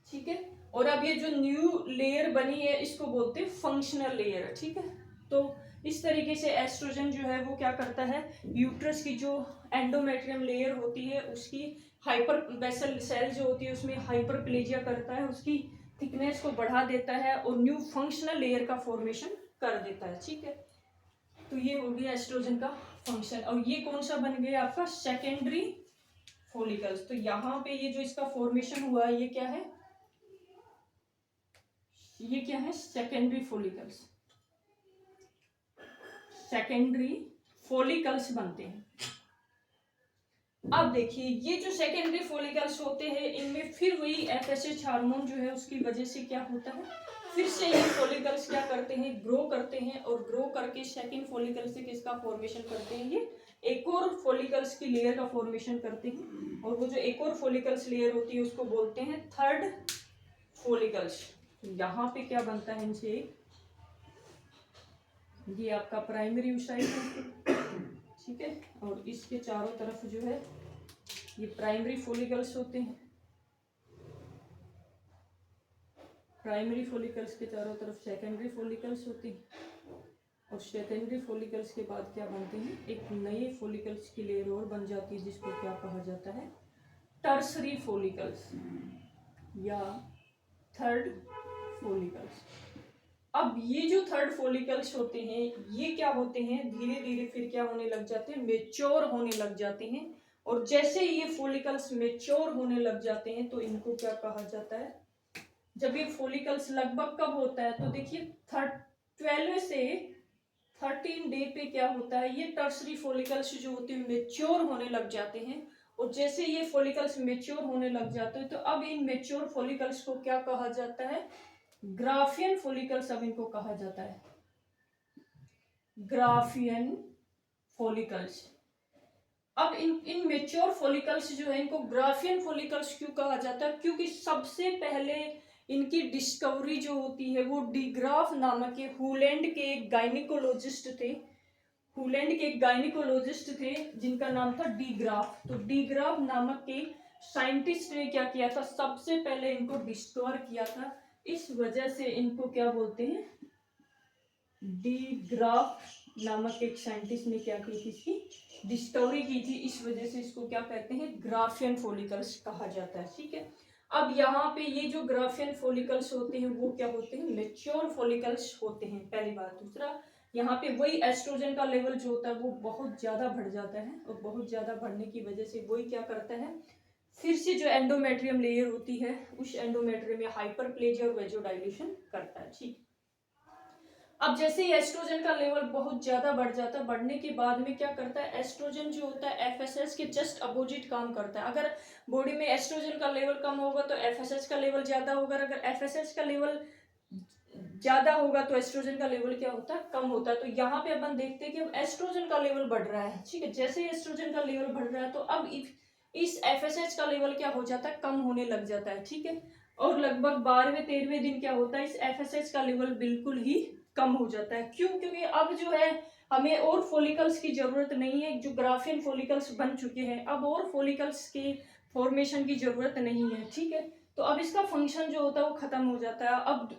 ठीक है, और अब ये जो न्यू लेयर बनी है इसको बोलते हैं फंक्शनल लेयर। ठीक है, तो इस तरीके से एस्ट्रोजन जो है वो क्या करता है, यूट्रस की जो एंडोमेट्रियम लेयर होती है उसकी हाइपर बेसल सेल जो होती है उसमें हाइपरप्लेजिया करता है, उसकी थिकनेस को बढ़ा देता है और न्यू फंक्शनल लेयर का फॉर्मेशन कर देता है। ठीक है, तो ये हो गया एस्ट्रोजन का फंक्शन। और ये कौन सा बन गया आपका, सेकेंडरी फॉलिकल्स। तो यहाँ पे ये जो इसका फॉर्मेशन हुआ है ये क्या है, ये क्या है, सेकेंडरी फॉलिकल्स। सेकेंडरी फॉलिकल्स बनते हैं। अब देखिए ये जो सेकेंडरी फॉलिकल्स होते हैं इनमें फिर वही एफएसएच हार्मोन जो है उसकी वजह से क्या होता है, फिर से ये फॉलिकल्स क्या करते हैं, ग्रो करते हैं और ग्रो करके सेकेंड फॉलिकल से किसका फॉर्मेशन करते हैं, ये एक और फॉलिकल्स की लेयर का फॉर्मेशन करते हैं। और वो जो एक और फॉलिकल्स लेयर होती है उसको बोलते हैं थर्ड फॉलिकल्स। यहाँ पे क्या बनता है इनसे, ये आपका प्राइमरी ऊसाइट है, ठीक है, और इसके चारों तरफ जो है ये प्राइमरी फॉलिकल्स होते हैं। प्राइमरी फॉलिकल्स के चारों तरफ सेकेंडरी फॉलिकल्स होती हैं और सेकेंडरी फॉलिकल्स के बाद क्या बनते हैं, एक नए फॉलिकल्स की लेयर और बन जाती है जिसको क्या कहा जाता है, टर्सरी फॉलिकल्स या थर्ड फॉलिकल्स। अब ये जो थर्ड फॉलिकल्स होते हैं ये क्या होते हैं, धीरे धीरे फिर क्या होने लग जाते हैं, मेच्योर होने लग जाते हैं। और जैसे ये फॉलिकल्स मेच्योर होने लग जाते हैं तो इनको क्या कहा जाता है, जब ये फॉलिकल्स लगभग कब होता है तो देखिए 12 से 13 डे पे क्या होता है, ये टर्सरी फॉलिकल्स जो होते हैं मेच्योर होने लग जाते हैं। और जैसे ये फॉलिकल्स मेच्योर होने लग जाते हैं तो अब इन मेच्योर फॉलिकल्स को क्या कहा जाता है, ग्राफियन फॉलिकल्स, अब इनको कहा जाता है ग्राफियन फॉलिकल्स। अब इन मेच्योर फॉलिकल्स जो है इनको ग्राफियन फॉलिकल्स क्यों कहा जाता है, क्योंकि सबसे पहले इनकी डिस्कवरी जो होती है वो डीग्राफ नामक के हूलैंड के एक गायनिकोलॉजिस्ट थे, हूलैंड के एक गायनिकोलॉजिस्ट थे जिनका नाम था डीग्राफ। तो डीग्राफ नामक के साइंटिस्ट ने क्या किया था, सबसे पहले इनको डिस्कवर किया था, इस वजह से इनको क्या बोलते हैं, डीग्राफ नामक एक साइंटिस्ट ने क्या की थी, इसकी डिस्कवरी की थी, इस वजह से इसको क्या कहते हैं, ग्राफियन फॉलिकल्स कहा जाता है, ठीक है। अब यहाँ पे ये जो ग्राफियन फॉलिकल्स होते हैं वो क्या होते हैं, मेच्योर फॉलिकल्स होते हैं, पहली बात। दूसरा, यहाँ पे वही एस्ट्रोजन का लेवल जो होता है वो बहुत ज्यादा बढ़ जाता है और बहुत ज्यादा बढ़ने की वजह से वही क्या करता है, फिर से जो एंडोमेट्रियम लेयर होती है उस एंडोमेट्रियम में हाइपरप्लेजिया और वेजोडाइलेशन करता है, ठीक। अब जैसे ही एस्ट्रोजन का लेवल बहुत ज्यादा बढ़ जाता है, बढ़ने के बाद में क्या करता है, एस्ट्रोजन जो होता है एफएसएच के जस्ट अपोजिट काम करता है। अगर बॉडी में एस्ट्रोजन का लेवल कम होगा तो एफएसएच का लेवल ज्यादा होगा, अगर एफएसएच का लेवल ज्यादा होगा तो एस्ट्रोजन का लेवल क्या होता है, कम होता है। तो यहाँ पे अपन देखते हैं कि अब एस्ट्रोजन का लेवल बढ़ रहा है, ठीक है, जैसे ही एस्ट्रोजन का लेवल बढ़ रहा है तो अब इस एफएसएच का लेवल क्या हो जाता है, कम होने लग जाता है, ठीक है। और लगभग 12वें-13वें दिन क्या होता है, इस एफएसएच का लेवल बिल्कुल ही कम हो जाता है। क्यों, क्योंकि अब जो है हमें और फॉलिकल्स की जरूरत नहीं है, जो ग्राफियन फॉलिकल्स बन चुके हैं, अब और फॉलिकल्स के फॉर्मेशन की जरूरत नहीं है, ठीक है। तो अब इसका फंक्शन जो होता है वो खत्म हो जाता है। अब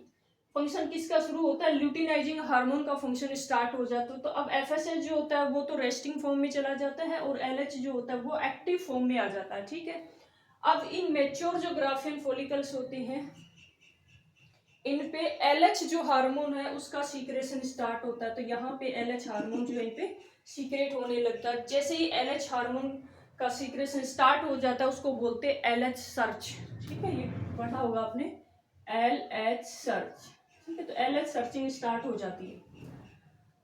फंक्शन किसका शुरू होता है, ल्यूटिनाइजिंग हार्मोन का फंक्शन स्टार्ट हो जाता है। तो अब एफएसएच जो होता है वो तो रेस्टिंग फॉर्म में चला जाता है और एलएच जो होता है वो एक्टिव फॉर्म में आ जाता है, ठीक है। अब इन मेच्योर जो ग्राफियन फॉलिकल्स होते हैं इन पे एलएच जो हार्मोन है उसका सीक्रेशन स्टार्ट होता है। तो यहाँ पे एलएच हार्मोन जो है इन पे सीक्रेट होने लगता है। जैसे ही एलएच हार्मोन का सीक्रेशन स्टार्ट हो जाता है उसको बोलते हैं एलएच सर्च, ठीक है, ये पढ़ा होगा आपने, एलएच सर्च, ठीक है। तो एलएच सर्चिंग स्टार्ट हो जाती है।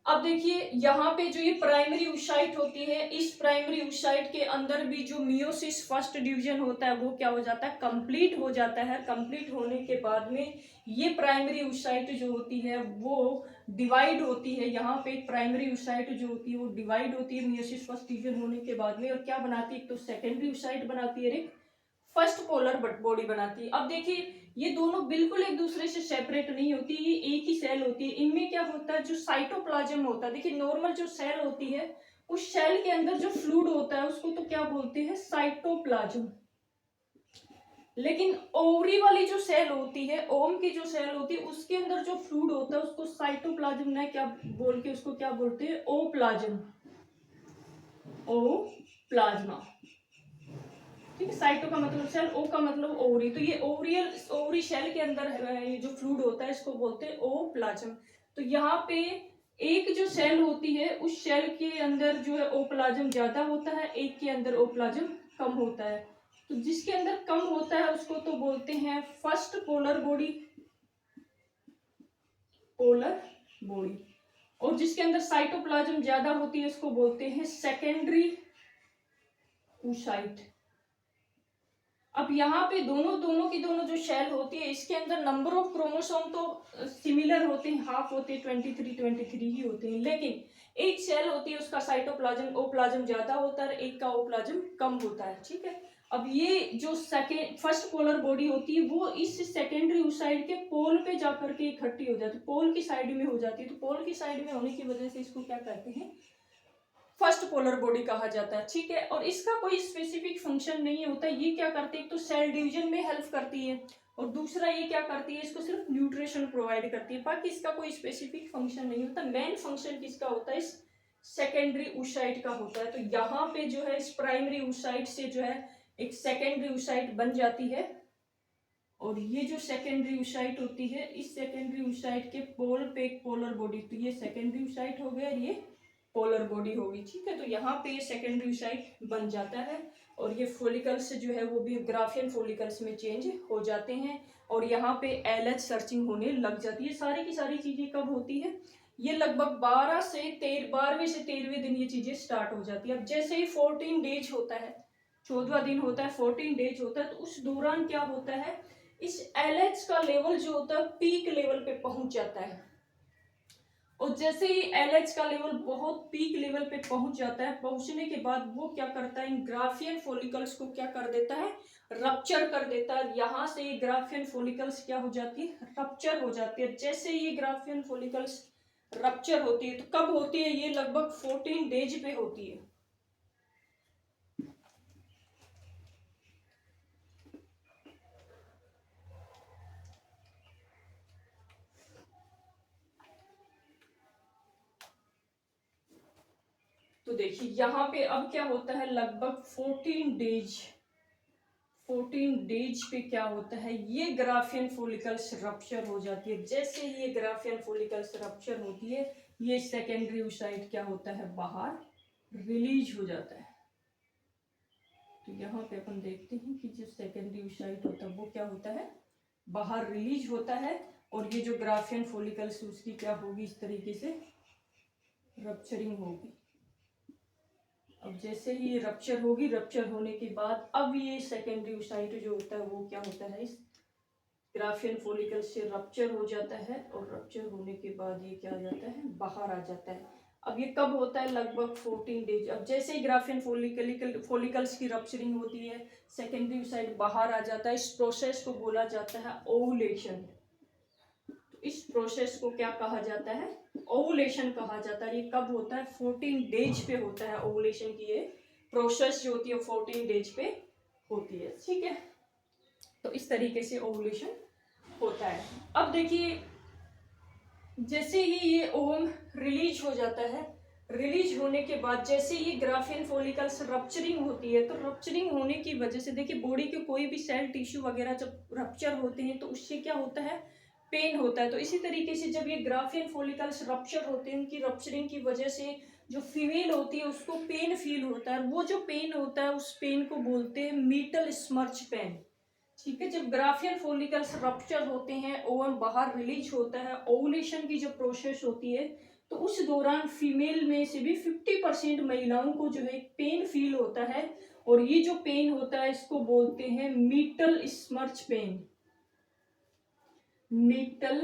अब देखिए यहाँ पे जो ये प्राइमरी ऊसाइट होती है, इस प्राइमरी ऊसाइट के अंदर भी जो मियोसिस फर्स्ट डिवीजन होता है वो क्या हो जाता है, कंप्लीट हो जाता है। कंप्लीट होने के बाद में ये प्राइमरी ऊसाइट जो होती है वो डिवाइड होती है। यहाँ पे प्राइमरी ऊसाइट जो होती है वो डिवाइड होती है मियोसिस फर्स्ट डिवीजन होने के बाद में, और क्या बनाती है, एक तो सेकेंडरी ऊसाइट बनाती है, एक फर्स्ट पोलर बॉडी बनाती है। अब देखिए ये दोनों बिल्कुल एक दूसरे से सेपरेट नहीं होती, ये एक ही सेल होती है। इनमें क्या होता है, जो साइटोप्लाज्म होता है, देखिए नॉर्मल जो सेल होती है उस सेल के अंदर जो फ्लूइड होता है उसको तो क्या बोलते हैं, साइटोप्लाज्म। लेकिन ओवरी वाली जो सेल होती है, ओम की जो सेल होती है उसके अंदर जो फ्लूइड होता है उसको साइटोप्लाज्म ने क्या बोल के उसको क्या बोलते हैं, ओप्लाज्म, ओप्लाज्मा, ठीक है। साइटो का मतलब सेल, ओ का मतलब ओवरी। तो ये ओवरी सेल के अंदर ये जो फ्लूइड होता है इसको बोलते हैं ओप्लाज्म। तो यहाँ पे एक जो सेल होती है उस सेल के अंदर जो है ओप्लाज्म ज्यादा होता है, एक के अंदर ओप्लाज्म कम होता है। तो जिसके अंदर कम होता है उसको तो बोलते हैं first polar body, polar body. और जिसके अंदर साइटोप्लाज्म ज्यादा होती है उसको बोलते हैं सेकेंडरी oocyte। अब यहाँ पे दोनों की दोनों जो शेल होती है इसके अंदर नंबर ऑफ क्रोमोसोम तो सिमिलर होते हैं, हाफ होते हैं, 23 ही होते हैं, लेकिन एक सेल होती है उसका साइटोप्लाज्म ओप्लाज्म ज्यादा होता है, एक का ओप्लाज्म कम होता है। ठीक है, अब ये जो फर्स्ट पोलर बॉडी होती है वो इस सेकेंडरी oocyte के पोल पे जाकर के इकट्ठी हो जाती है, पोल की साइड में हो जाती है। तो पोल की साइड में होने की वजह से इसको क्या कहते हैं, फर्स्ट पोलर बॉडी कहा जाता है। ठीक है, और इसका कोई स्पेसिफिक फंक्शन नहीं होता। ये क्या करती है, एक तो सेल डिवीजन में हेल्प करती है और दूसरा ये क्या करती है, इसको सिर्फ न्यूट्रिशन प्रोवाइड करती है, बाकी इसका कोई स्पेसिफिक फंक्शन नहीं होता। मेन फंक्शन किसका होता है, इस सेकेंडरी oocyte का होता है। तो यहाँ पे जो है इस प्राइमरी oocyte से जो है एक सेकेंडरी oocyte बन जाती है और ये जो सेकेंडरी oocyte होती है इस सेकेंडरी oocyte के पोल पे एक पोलर बॉडी, तो ये सेकेंडरी oocyte हो गया, ये पोलर बॉडी होगी। ठीक है, तो यहाँ पे ये सेकेंडरी oocyte बन जाता है और ये फोलिकल्स जो है वो भी ग्राफियन फोलिकल्स में चेंज हो जाते हैं और यहाँ पे LH सर्चिंग होने लग जाती है। सारी की सारी चीजें कब होती है, ये लगभग 12वें से 13वें दिन ये चीजें स्टार्ट हो जाती है। अब जैसे ही 14 डेज होता है, 14वां दिन होता है, 14 डेज होता है, तो उस दौरान क्या होता है, इस LH का लेवल जो होता है पीक लेवल पे पहुंच जाता है और जैसे ही LH का लेवल बहुत पीक लेवल पे पहुंच जाता है, पहुंचने के बाद वो क्या करता है, इन ग्राफियन फॉलिकल्स को क्या कर देता है, रप्चर कर देता है। यहाँ से ये ग्राफियन फॉलिकल्स क्या हो जाती है, रप्चर हो जाती है। जैसे ये ग्राफियन फॉलिकल्स रप्चर होती है, तो कब होती है, ये लगभग 14 डेज पे होती है। तो देखिए यहाँ पे अब क्या होता है, लगभग 14 डेज पे क्या होता है, ये ग्राफियन फॉलिकल्स रप्चर हो जाती है। जैसे ही ये ग्राफियन फॉलिकल्स रप्चर होती है, ये सेकेंडरी oocyte क्या होता है, बाहर रिलीज हो जाता है। तो यहाँ पे अपन देखते हैं कि जो सेकेंडरी oocyte होता है वो क्या होता है, बाहर रिलीज होता है और ये जो ग्राफियन फॉलिकल्स उसकी क्या होगी, इस तरीके से रप्चरिंग होगी। अब जैसे ही ये रप्चर होगी, रप्चर होने के बाद अब ये सेकेंडरी oocyte जो होता है वो क्या होता है, इस ग्राफियन फॉलिकल से रप्चर हो जाता है और रप्चर होने के बाद ये क्या आ जाता है, बाहर आ जाता है। अब ये कब होता है, लगभग 14 डेज। अब जैसे ही ग्राफियन फॉलिकल्स की रप्चरिंग होती है, सेकेंडरी oocyte बाहर आ जाता है। इस प्रोसेस को बोला जाता है ओवुलेशन। इस प्रोसेस को क्या कहा जाता है, ओवुलेशन कहा जाता है। ये कब होता है, 14 डेज पे होता है ओवुलेशन की ये प्रोसेस जो होती है 14 डेज पे होती है। ठीक है, तो इस तरीके से ओवुलेशन होता है। अब देखिए जैसे ही ये ओवम रिलीज हो जाता है, रिलीज होने के बाद जैसे ये ग्राफियन फॉलिकल्स रप्चरिंग होती है, तो रप्चरिंग होने की वजह से देखिए बॉडी के कोई भी सेल टिश्यू वगैरह जब रप्चर होते हैं तो उससे क्या होता है, पेन होता है। तो इसी तरीके से जब ये ग्राफियन फॉलिकल्स रप्चर होते हैं, उनकी रप्चरिंग की वजह से जो फीमेल होती है उसको पेन फील होता है। वो जो पेन होता है उस पेन को बोलते हैं मीटल स्मर्च पेन। ठीक है, जब ग्राफियन फॉलिकल्स रप्चर होते हैं, ओवम बाहर रिलीज होता है, ओवुलेशन की जो प्रोसेस होती है, तो उस दौरान फीमेल में से भी 50% महिलाओं को जो है पेन फील होता है और ये जो पेन होता है इसको बोलते हैं mittelschmerz pain. Metal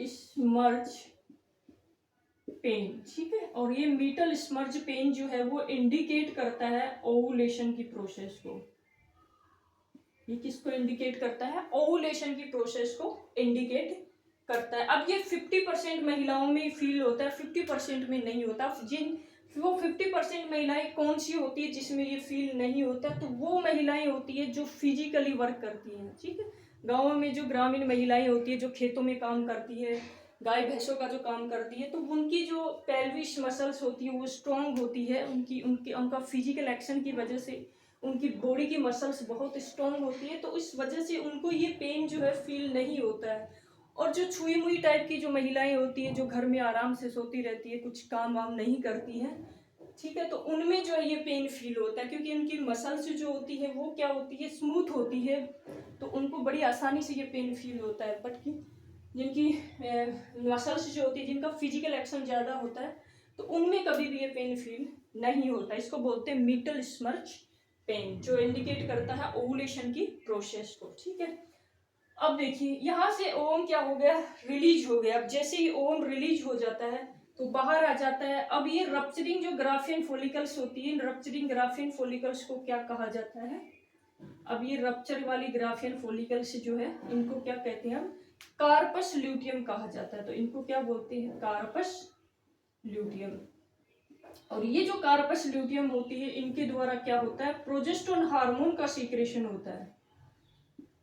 स्मर्च pain. ठीक है, और ये मीटल स्मर्च पेन जो है वो इंडिकेट करता है ओवुलेशन की प्रोसेस को। ये किसको इंडिकेट करता है, ओवुलेशन की प्रोसेस को इंडिकेट करता है। अब ये 50% महिलाओं में फील होता है, 50% में नहीं होता। वो 50% महिलाएं कौन सी होती है जिसमें ये फील नहीं होता, तो वो महिलाएं होती है जो फिजिकली वर्क करती हैं। ठीक है, गाँव में जो ग्रामीण महिलाएं होती है जो खेतों में काम करती है, गाय भैंसों का जो काम करती है, तो उनकी जो पेल्विस मसल्स होती है वो स्ट्रांग होती है। उनका फिजिकल एक्शन की वजह से उनकी बॉडी की मसल्स बहुत स्ट्रांग होती है, तो इस वजह से उनको ये पेन जो है फील नहीं होता है। और जो छुई मुई टाइप की जो महिलाएं होती है जो घर में आराम से सोती रहती है, कुछ काम वाम नहीं करती हैं, ठीक है, तो उनमें जो है ये पेन फील होता है क्योंकि उनकी मसल्स जो होती है वो क्या होती है, स्मूथ होती है, तो उनको बड़ी आसानी से ये पेन फील होता है। बट जिनकी मसल्स जो होती है, जिनका फिजिकल एक्शन ज़्यादा होता है, तो उनमें कभी भी ये पेन फील नहीं होता। इसको बोलते हैं मिटल स्मर्च पेन, जो इंडिकेट करता है ओवुलेशन की प्रोसेस को। ठीक है, अब देखिए यहाँ से ओवम क्या हो गया, रिलीज हो गया। अब जैसे ही ओवम रिलीज हो जाता है तो बाहर आ जाता है। अब ये रप्चरिंग जो ग्राफियन फॉलिकल्स होती है, इन रप्चरिंग ग्राफियन फॉलिकल्स को क्या कहा जाता है? अब ये रप्चर वाली ग्राफियन फॉलिकल्स जो है, इनको क्या कहते हैं हम? कार्पस ल्यूटियम कहा जाता है। तो इनको क्या बोलते हैं? Corpus luteum. और ये जो कार्पस ल्यूटियम होती है, इनके द्वारा क्या होता है? प्रोजेस्टेरोन हार्मोन का सीक्रेशन होता है।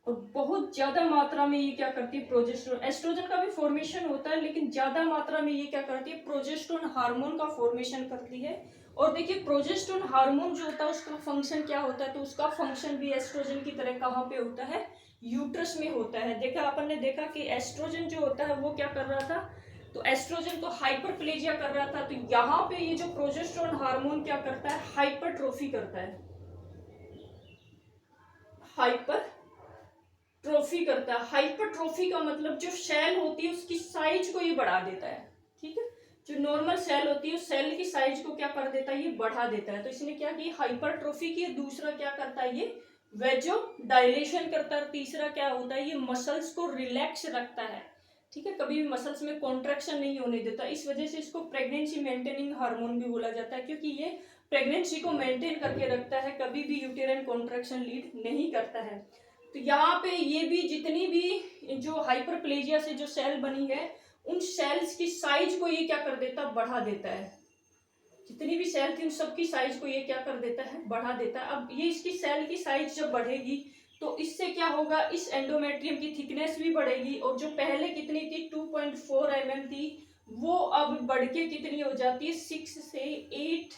और बहुत ज्यादा मात्रा में ये क्या करती है? प्रोजेस्टेरोन, एस्ट्रोजन का भी फॉर्मेशन होता है, लेकिन ज्यादा मात्रा में ये क्या करती है? प्रोजेस्टेरोन हार्मोन का फॉर्मेशन करती है। और देखिए प्रोजेस्टेरोन हार्मोन जो होता है उसका फंक्शन क्या होता है? तो उसका फंक्शन भी एस्ट्रोजन की तरह कहाँ पे होता है? यूट्रस में होता है। देखा अपन ने, देखा कि एस्ट्रोजन जो होता है वो क्या कर रहा था? तो एस्ट्रोजन तो हाइपरप्लेजिया कर रहा था, तो यहाँ पे ये जो प्रोजेस्टेरोन हार्मोन क्या करता है? हाइपरट्रोफी करता है। हाइपरट्रोफी करता है। हाइपरट्रोफी का मतलब जो सेल होती है उसकी साइज को ये बढ़ा देता है। ठीक है, जो नॉर्मल सेल होती है उस सेल की साइज को क्या कर देता है? ये बढ़ा देता है। तो इसने क्या की? हाइपरट्रोफी की। दूसरा क्या करता है? ये वेजो डायलेशन करता है। तीसरा क्या होता है? ये मसल्स को रिलैक्स रखता है। ठीक है, कभी भी मसल्स में कॉन्ट्रैक्शन नहीं होने देता। इस वजह से इसको प्रेगनेंसी मेंटेनिंग हार्मोन भी बोला जाता है, क्योंकि ये प्रेगनेंसी को मेंटेन करके रखता है, कभी भी यूटेराइन कॉन्ट्रैक्शन लीड नहीं करता है। तो यहाँ पे ये भी, जितनी भी जो हाइपरप्लेजिया से जो सेल बनी है, उन सेल्स की साइज को ये क्या कर देता है? बढ़ा देता है। जितनी भी सेल थी उन सबकी साइज को ये क्या कर देता है? बढ़ा देता है। अब ये इसकी सेल की साइज जब बढ़ेगी तो इससे क्या होगा? इस एंडोमेट्रियम की थिकनेस भी बढ़ेगी, और जो पहले कितनी थी 2.4 mm थी, वो अब बढ़ के कितनी हो जाती है? 7 से 8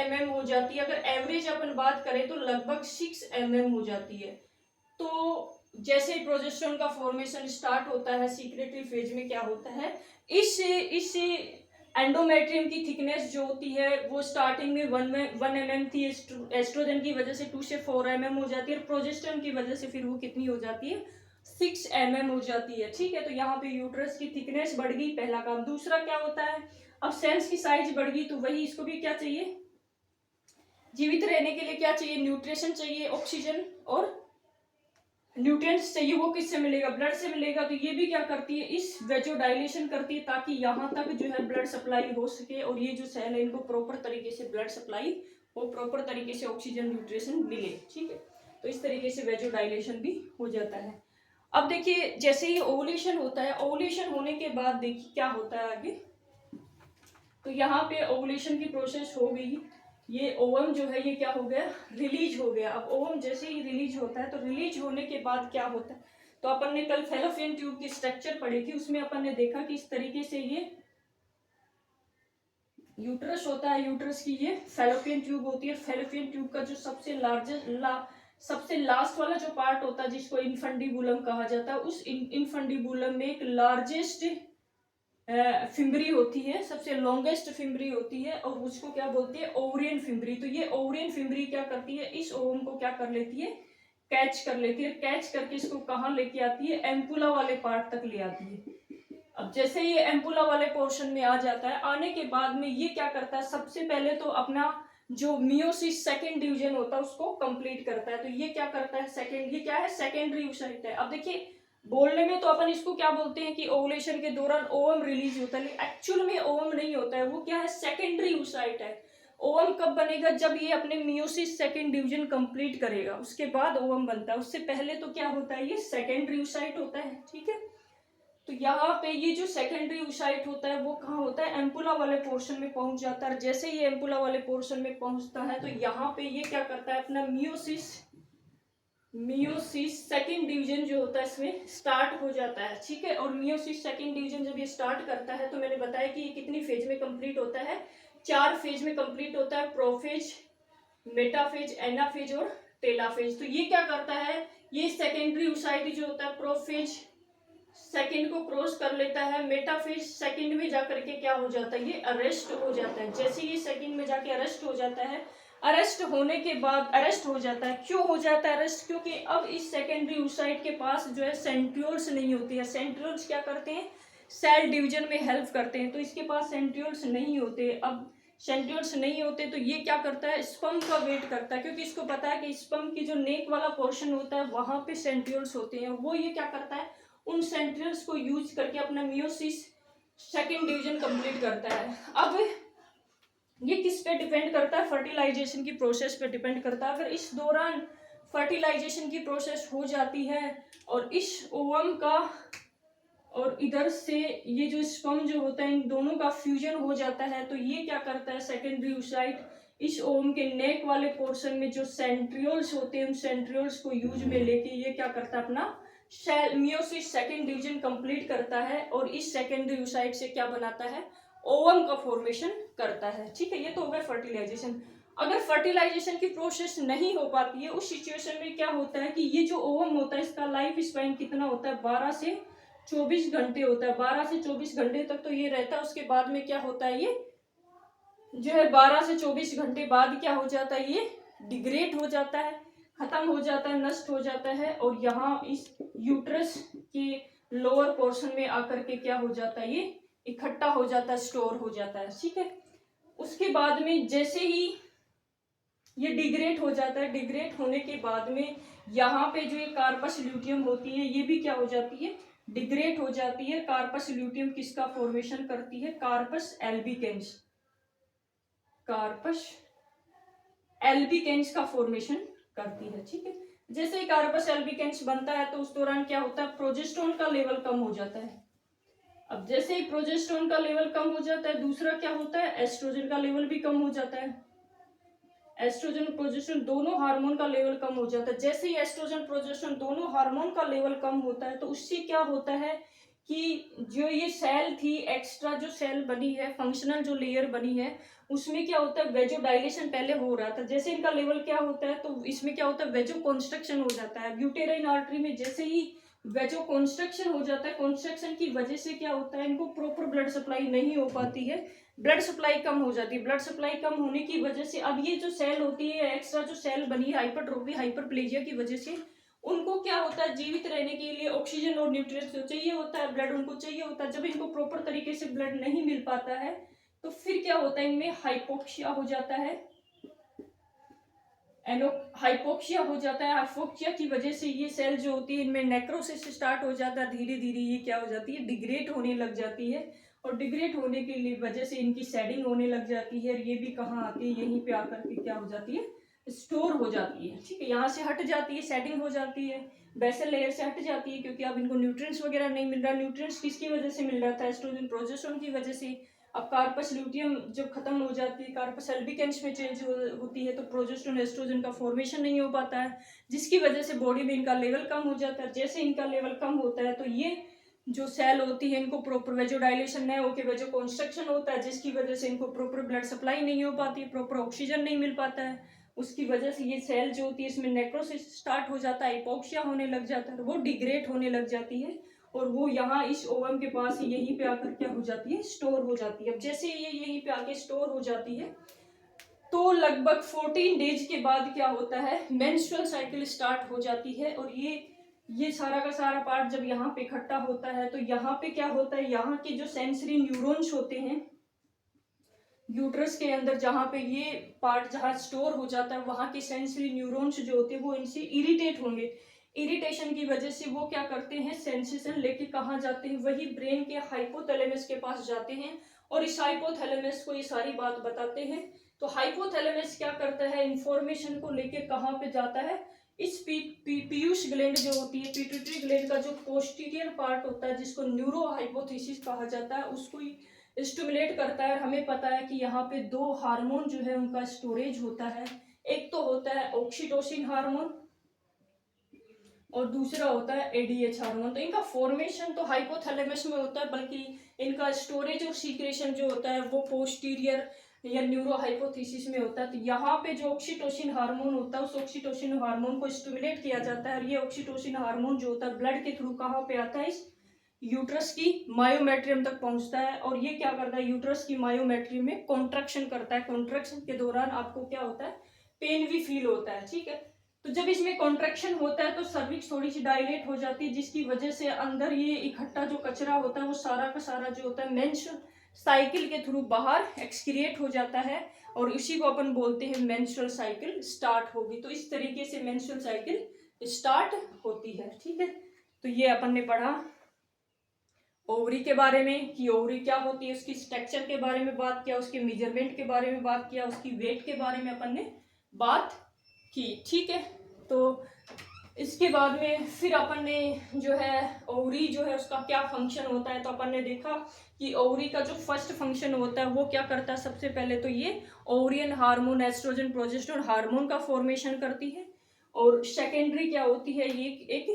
mm हो जाती है। अगर एवरेज अपन बात करें तो लगभग 6 mm हो जाती है। तो जैसे ही प्रोजेस्टेरोन का फॉर्मेशन स्टार्ट होता है, सीक्रेटरी फेज में क्या होता है? इस एंडोमेट्रियम की थिकनेस जो होती है वो स्टार्टिंग में 1 mm थी। एस्ट्रोजन की वजह से 2 से 4 mm हो जाती है, और प्रोजेस्टेरोन की वजह से फिर वो कितनी हो जाती है? 6 mm हो जाती है। ठीक है, तो यहाँ पे यूट्रस की थिकनेस बढ़ गई, पहला काम। दूसरा क्या होता है? अब सेल्स की साइज बढ़ गई, तो वही इसको भी क्या चाहिए? जीवित रहने के लिए क्या चाहिए? न्यूट्रिशन चाहिए, ऑक्सीजन और न्यूट्रिएंट्स चाहिए। वो किससे मिलेगा? ब्लड से मिलेगा। तो ये भी क्या करती है? इस वेजोडाइलेशन करती है, ताकि यहाँ तक जो है ब्लड सप्लाई हो सके, और ये जो सेल है इनको प्रॉपर तरीके से ब्लड सप्लाई हो, प्रॉपर तरीके से ऑक्सीजन न्यूट्रिशन मिले। ठीक है, तो इस तरीके से वेजोडाइलेशन भी हो जाता है। अब देखिए जैसे ही ओवुलेशन होता है, ओवुलेशन होने के बाद देखिए क्या होता है आगे। तो यहाँ पे ओवुलेशन की प्रोसेस हो गई, ये ओवम जो है ये क्या हो गया? रिलीज हो गया। अब ओवम जैसे ही रिलीज होता है, तो रिलीज होने के बाद क्या होता है? तो अपन ने कल फैलोपियन ट्यूब की स्ट्रक्चर पढ़ी थी, उसमें अपन ने देखा कि इस तरीके से ये यूट्रस होता है, यूट्रस की ये फैलोपियन ट्यूब होती है। फैलोपियन ट्यूब का जो सबसे लास्ट वाला जो पार्ट होता है, जिसको इनफंडिबुलम कहा जाता है, उस इनफंडिबुलम में एक लार्जेस्ट फिम्बरी होती है, सबसे लॉन्गेस्ट फिम्बरी होती है, और उसको क्या बोलती है? Ovarian fimbriae. तो ये ओवरियन फिम्बरी क्या करती है? इस ओवम को क्या कर लेती है? कैच कर लेती है। कैच करके इसको कहाँ लेके आती है? एम्पुला वाले पार्ट तक ले आती है। अब जैसे ये एम्पुला वाले पोर्शन में आ जाता है, आने के बाद में ये क्या करता है? सबसे पहले तो अपना जो मियोसिस सेकेंड डिवीजन होता है उसको कंप्लीट करता है। तो ये क्या करता है? ये क्या है? सेकेंडरी oocyte है। अब देखिए बोलने में तो अपन इसको क्या बोलते हैं कि ओवुलेशन के दौरान ओवम रिलीज होता है, लेकिन एक्चुअल में ओवम नहीं होता है। वो क्या है? सेकेंडरी oocyte है। ओवम कब बनेगा? जब ये अपने मियोसिस सेकेंड डिवीजन कंप्लीट करेगा, उसके बाद ओवम बनता है। उससे पहले तो क्या होता है? ये सेकेंडरी oocyte होता है। ठीक है, तो यहाँ पे ये जो सेकेंडरी oocyte होता है वो कहाँ होता है? एम्पुला वाले पोर्शन में पहुंच जाता है। जैसे ये एम्पुला वाले पोर्शन में पहुंचता है, तो यहाँ पे ये क्या करता है? अपना मियोसिस सेकेंड डिवीजन जो होता है इसमें स्टार्ट हो जाता है। ठीक है, और मियोसिस सेकेंड डिवीजन जब ये स्टार्ट करता है, तो मैंने बताया कि ये कितनी फेज में कंप्लीट होता है? 4 फेज में कंप्लीट होता है। प्रोफेज, मेटाफेज, एनाफेज और टेलाफेज। तो ये क्या करता है? ये सेकेंडरी oocyte जो होता है प्रोफेज सेकंड को क्रॉस कर लेता है, मेटाफेज सेकंड में जाकर के क्या हो जाता है? ये अरेस्ट हो जाता है। जैसे ये सेकंड में जाके अरेस्ट हो जाता है, अरेस्ट होने के बाद अरेस्ट हो जाता है। क्यों हो जाता है अरेस्ट? क्योंकि अब इस सेकेंडरी oocyte के पास जो है सेंट्रियोल्स नहीं होती है। सेंट्रियोल्स क्या करते हैं? सेल डिवीजन में हेल्प करते हैं। तो इसके पास सेंट्रियोल्स नहीं होते। अब सेंट्रियोल्स नहीं होते तो ये क्या करता है? स्पर्म का वेट करता है, क्योंकि इसको पता है कि स्पर्म की जो नेक वाला पोर्शन होता है वहां पे सेंट्रियोल्स होते हैं। वो ये क्या करता है? उन सेंट्रियोल्स को यूज करके अपना मियोसिस सेकेंड डिवीजन कंप्लीट करता है। अब ये किस पे डिपेंड करता है? फर्टिलाइजेशन की प्रोसेस पे डिपेंड करता है। अगर इस दौरान फर्टिलाइजेशन की प्रोसेस हो जाती है और इस ओवम का और इधर से ये जो स्पर्म जो होता है इन दोनों का फ्यूजन हो जाता है, तो ये क्या करता है? सेकेंडरी oocyte इस ओवम के नेक वाले पोर्शन में जो सेंट्रियोल्स होते हैं उन सेंट्रियोल्स को यूज में लेके ये क्या करता है? अपना cell meiosis second division complete करता है और इस सेकेंडरी oocyte से क्या बनाता है? ओवम का फॉर्मेशन करता है। ठीक है, ये तो हो गया फर्टिलाइजेशन। अगर फर्टिलाइजेशन की प्रोसेस नहीं हो पाती है उस सिचुएशन में क्या होता है कि ये जो ओवम होता है इसका लाइफ स्पैन कितना होता है? 12 से 24 घंटे होता है। 12 से 24 घंटे तक तो ये रहता है। उसके बाद में क्या होता है? ये जो है 12 से 24 घंटे बाद क्या हो जाता है? ये डिग्रेड हो जाता है, खत्म हो जाता है, नष्ट हो जाता है और यहाँ इस यूट्रस के लोअर पोर्शन में आकर के क्या हो जाता है? ये इकट्ठा हो जाता है, स्टोर हो जाता है। ठीक है, उसके बाद में जैसे ही ये डिग्रेड हो जाता है, डिग्रेड होने के बाद में यहाँ पे जो ये कार्पस ल्यूटियम होती है ये भी क्या हो जाती है? डिग्रेड हो जाती है। कार्पस ल्यूटियम किसका फॉर्मेशन करती है? Corpus albicans. कार्पस एल्बिकेंस का फॉर्मेशन करती है। ठीक है, जैसे ही कार्पस एल्बिकेंस बनता है तो उस दौरान क्या होता है? प्रोजेस्टेरोन का लेवल कम हो जाता है। अब जैसे ही प्रोजेस्टेरोन का लेवल कम हो जाता है, दूसरा क्या होता है? एस्ट्रोजन का लेवल भी कम हो जाता है। एस्ट्रोजन प्रोजेस्टेरोन दोनों हार्मोन का लेवल कम हो जाता है। जैसे ही एस्ट्रोजन प्रोजेस्टेरोन दोनों हार्मोन का लेवल कम होता है तो उससे क्या होता है कि जो ये सेल थी, एक्स्ट्रा जो सेल बनी है, फंक्शनल जो लेयर बनी है, उसमें क्या होता है? वेजो डायलेशन पहले हो रहा था। जैसे इनका लेवल क्या होता है तो इसमें क्या होता है? वेजो कॉन्स्ट्रक्शन हो जाता है। ब्यूटेराइन आर्टरी में जैसे ही वेजो कॉन्स्ट्रक्शन हो जाता है, कॉन्स्ट्रक्शन की वजह से क्या होता है? इनको प्रॉपर ब्लड सप्लाई नहीं हो पाती है, ब्लड सप्लाई कम हो जाती है। ब्लड सप्लाई कम होने की वजह से अब ये जो सेल होती है, एक्स्ट्रा जो सेल बनी है हाइपरट्रोफी हाइपरप्लेजिया की वजह से, उनको क्या होता है? जीवित रहने के लिए ऑक्सीजन और न्यूट्रिएंट्स चाहिए होता है, ब्लड उनको चाहिए होता है। जब इनको प्रॉपर तरीके से ब्लड नहीं मिल पाता है तो फिर क्या होता है? इनमें हाइपोक्सिया हो जाता है। हाइपोक्सिया हो जाता है। हाइपोक्सिया की वजह से ये सेल जो होती है इनमें नेक्रोसिस स्टार्ट हो जाता है। धीरे धीरे ये क्या हो जाती है? डिग्रेड होने लग जाती है और डिग्रेड होने के लिए वजह से इनकी शेडिंग होने लग जाती है और ये भी कहाँ आती है? यहीं पे आकर के क्या हो जाती है? स्टोर हो जाती है। ठीक है, यहाँ से हट जाती है, शेडिंग हो जाती है, बेसल लेयर से हट जाती है, क्योंकि अब इनको न्यूट्रिएंट्स वगैरह नहीं मिल रहा। न्यूट्रिएंट्स किसकी वजह से मिल रहा था? एस्ट्रोजन प्रोजेस्टेरोन की वजह से। अब कार्पस ल्यूटियम जब खत्म हो जाती है, कार्पस एल्बिकेंस में चेंज होती है तो प्रोजेस्टेरोन एस्ट्रोजन का फॉर्मेशन नहीं हो पाता है, जिसकी वजह से बॉडी में इनका लेवल कम हो जाता है। जैसे इनका लेवल कम होता है तो ये जो सेल होती है इनको प्रॉपर वेजो डायलेशन नहीं होकर वेजो कॉन्स्ट्रक्शन होता है, जिसकी वजह से इनको प्रॉपर ब्लड सप्लाई नहीं हो पाती है, प्रॉपर ऑक्सीजन नहीं मिल पाता है। उसकी वजह से ये सेल जो होती है इसमें नेक्रोसिस स्टार्ट हो जाता है, हिपोक्सिया होने लग जाता है, वो डिग्रेड होने लग जाती है और वो यहाँ इस ओवम के पास ही यहीं पे आकर क्या हो जाती है? स्टोर हो जाती है। अब जैसे ये यहीं पे आके स्टोर हो जाती है तो लगभग 14 डेज के बाद क्या होता है? मेंस्ट्रुअल साइकिल स्टार्ट हो जाती है और ये सारा का सारा पार्ट जब यहाँ पे इकट्ठा होता है तो यहाँ पे क्या होता है? यहाँ के जो सेंसरी न्यूरॉन्स होते हैं यूट्रस के अंदर, जहाँ पे ये पार्ट जहाँ स्टोर हो जाता है, वहाँ के सेंसरी न्यूरॉन्स जो होते हैं वो इनसे इरिटेट होंगे। इरिटेशन की वजह से वो क्या करते हैं? सेंसेशन लेके कहाँ जाते हैं? वही ब्रेन के हाइपोथैलेमस के पास जाते हैं और इस हाइपोथैलेमस को ये सारी बात बताते हैं। तो हाइपोथैलेमस क्या करता है? इंफॉर्मेशन को लेके कहाँ पे जाता है? इस पीयूष ग्लैंड जो होती है, पिट्यूटरी ग्लैंड का जो पोस्टीरियर पार्ट होता है जिसको न्यूरो हाइपोथेसिस कहा जाता है, उसको स्टिमुलेट करता है। और हमें पता है कि यहाँ पे दो हार्मोन जो है उनका स्टोरेज होता है, एक तो होता है ऑक्सीटोसिन हार्मोन और दूसरा होता है एडीएच हार्मोन। तो इनका फॉर्मेशन तो हाइपोथैलेमस में होता है, बल्कि इनका स्टोरेज और सीक्रेशन जो होता है वो पोस्टीरियर या न्यूरो हाइपोथेसिस में होता है। तो यहाँ पे जो ऑक्सीटोसिन हार्मोन होता है उस ऑक्सीटोसिन हार्मोन को स्टिमुलेट किया जाता है और ये ऑक्सीटोसिन हार्मोन जो होता है ब्लड के थ्रू कहाँ पे आता है? इस यूट्रस की मायोमेट्रियम तक पहुंचता है और ये क्या करता है? यूट्रस की मायोमेट्रियम में कॉन्ट्रैक्शन करता है। कॉन्ट्रैक्शन के दौरान आपको क्या होता है? पेन भी फील होता है, ठीक है। तो जब इसमें कॉन्ट्रैक्शन होता है तो सर्विक्स थोड़ी सी डायलेट हो जाती है, जिसकी वजह से अंदर ये इकट्ठा जो कचरा होता है वो सारा का सारा जो होता है मेंस्ट्रुअल साइकिल के थ्रू बाहर एक्सक्रिएट हो जाता है, और इसी को अपन बोलते हैं मेंस्ट्रुअल साइकिल स्टार्ट होगी। तो इस तरीके से मेंस्ट्रुअल साइकिल स्टार्ट होती है, ठीक है। तो ये अपन ने पढ़ा ओवरी के बारे में कि ओवरी क्या होती है, उसकी स्ट्रक्चर के बारे में बात किया, उसके मेजरमेंट के बारे में बात किया, उसकी वेट के बारे में अपन ने बात की, ठीक है। तो इसके बाद में फिर अपन ने जो है ओवरी जो है उसका क्या फंक्शन होता है, तो अपन ने देखा कि ओवरी का जो फर्स्ट फंक्शन होता है वो क्या करता है, सबसे पहले तो ये ovarian hormone oestrogen progesterone hormone का फॉर्मेशन करती है, और सेकेंडरी क्या होती है, ये एक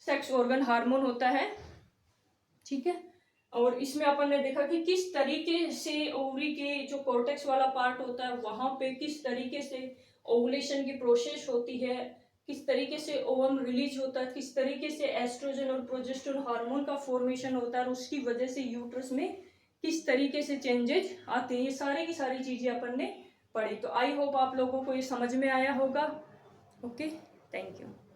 सेक्स ऑर्गन हार्मोन होता है, ठीक है। और इसमें अपन ने देखा कि किस तरीके से ओवरी के जो कॉर्टेक्स वाला पार्ट होता है वहां पे किस तरीके से ओवुलेशन की प्रोसेस होती है, किस तरीके से ओवम रिलीज होता है, किस तरीके से एस्ट्रोजन और प्रोजेस्टेरोन हार्मोन का फॉर्मेशन होता है, और उसकी वजह से यूट्रस में किस तरीके से चेंजेस आते हैं, ये सारी की सारी चीजें अपन ने पढ़ी। तो आई होप आप लोगों को ये समझ में आया होगा। Okay, thank you.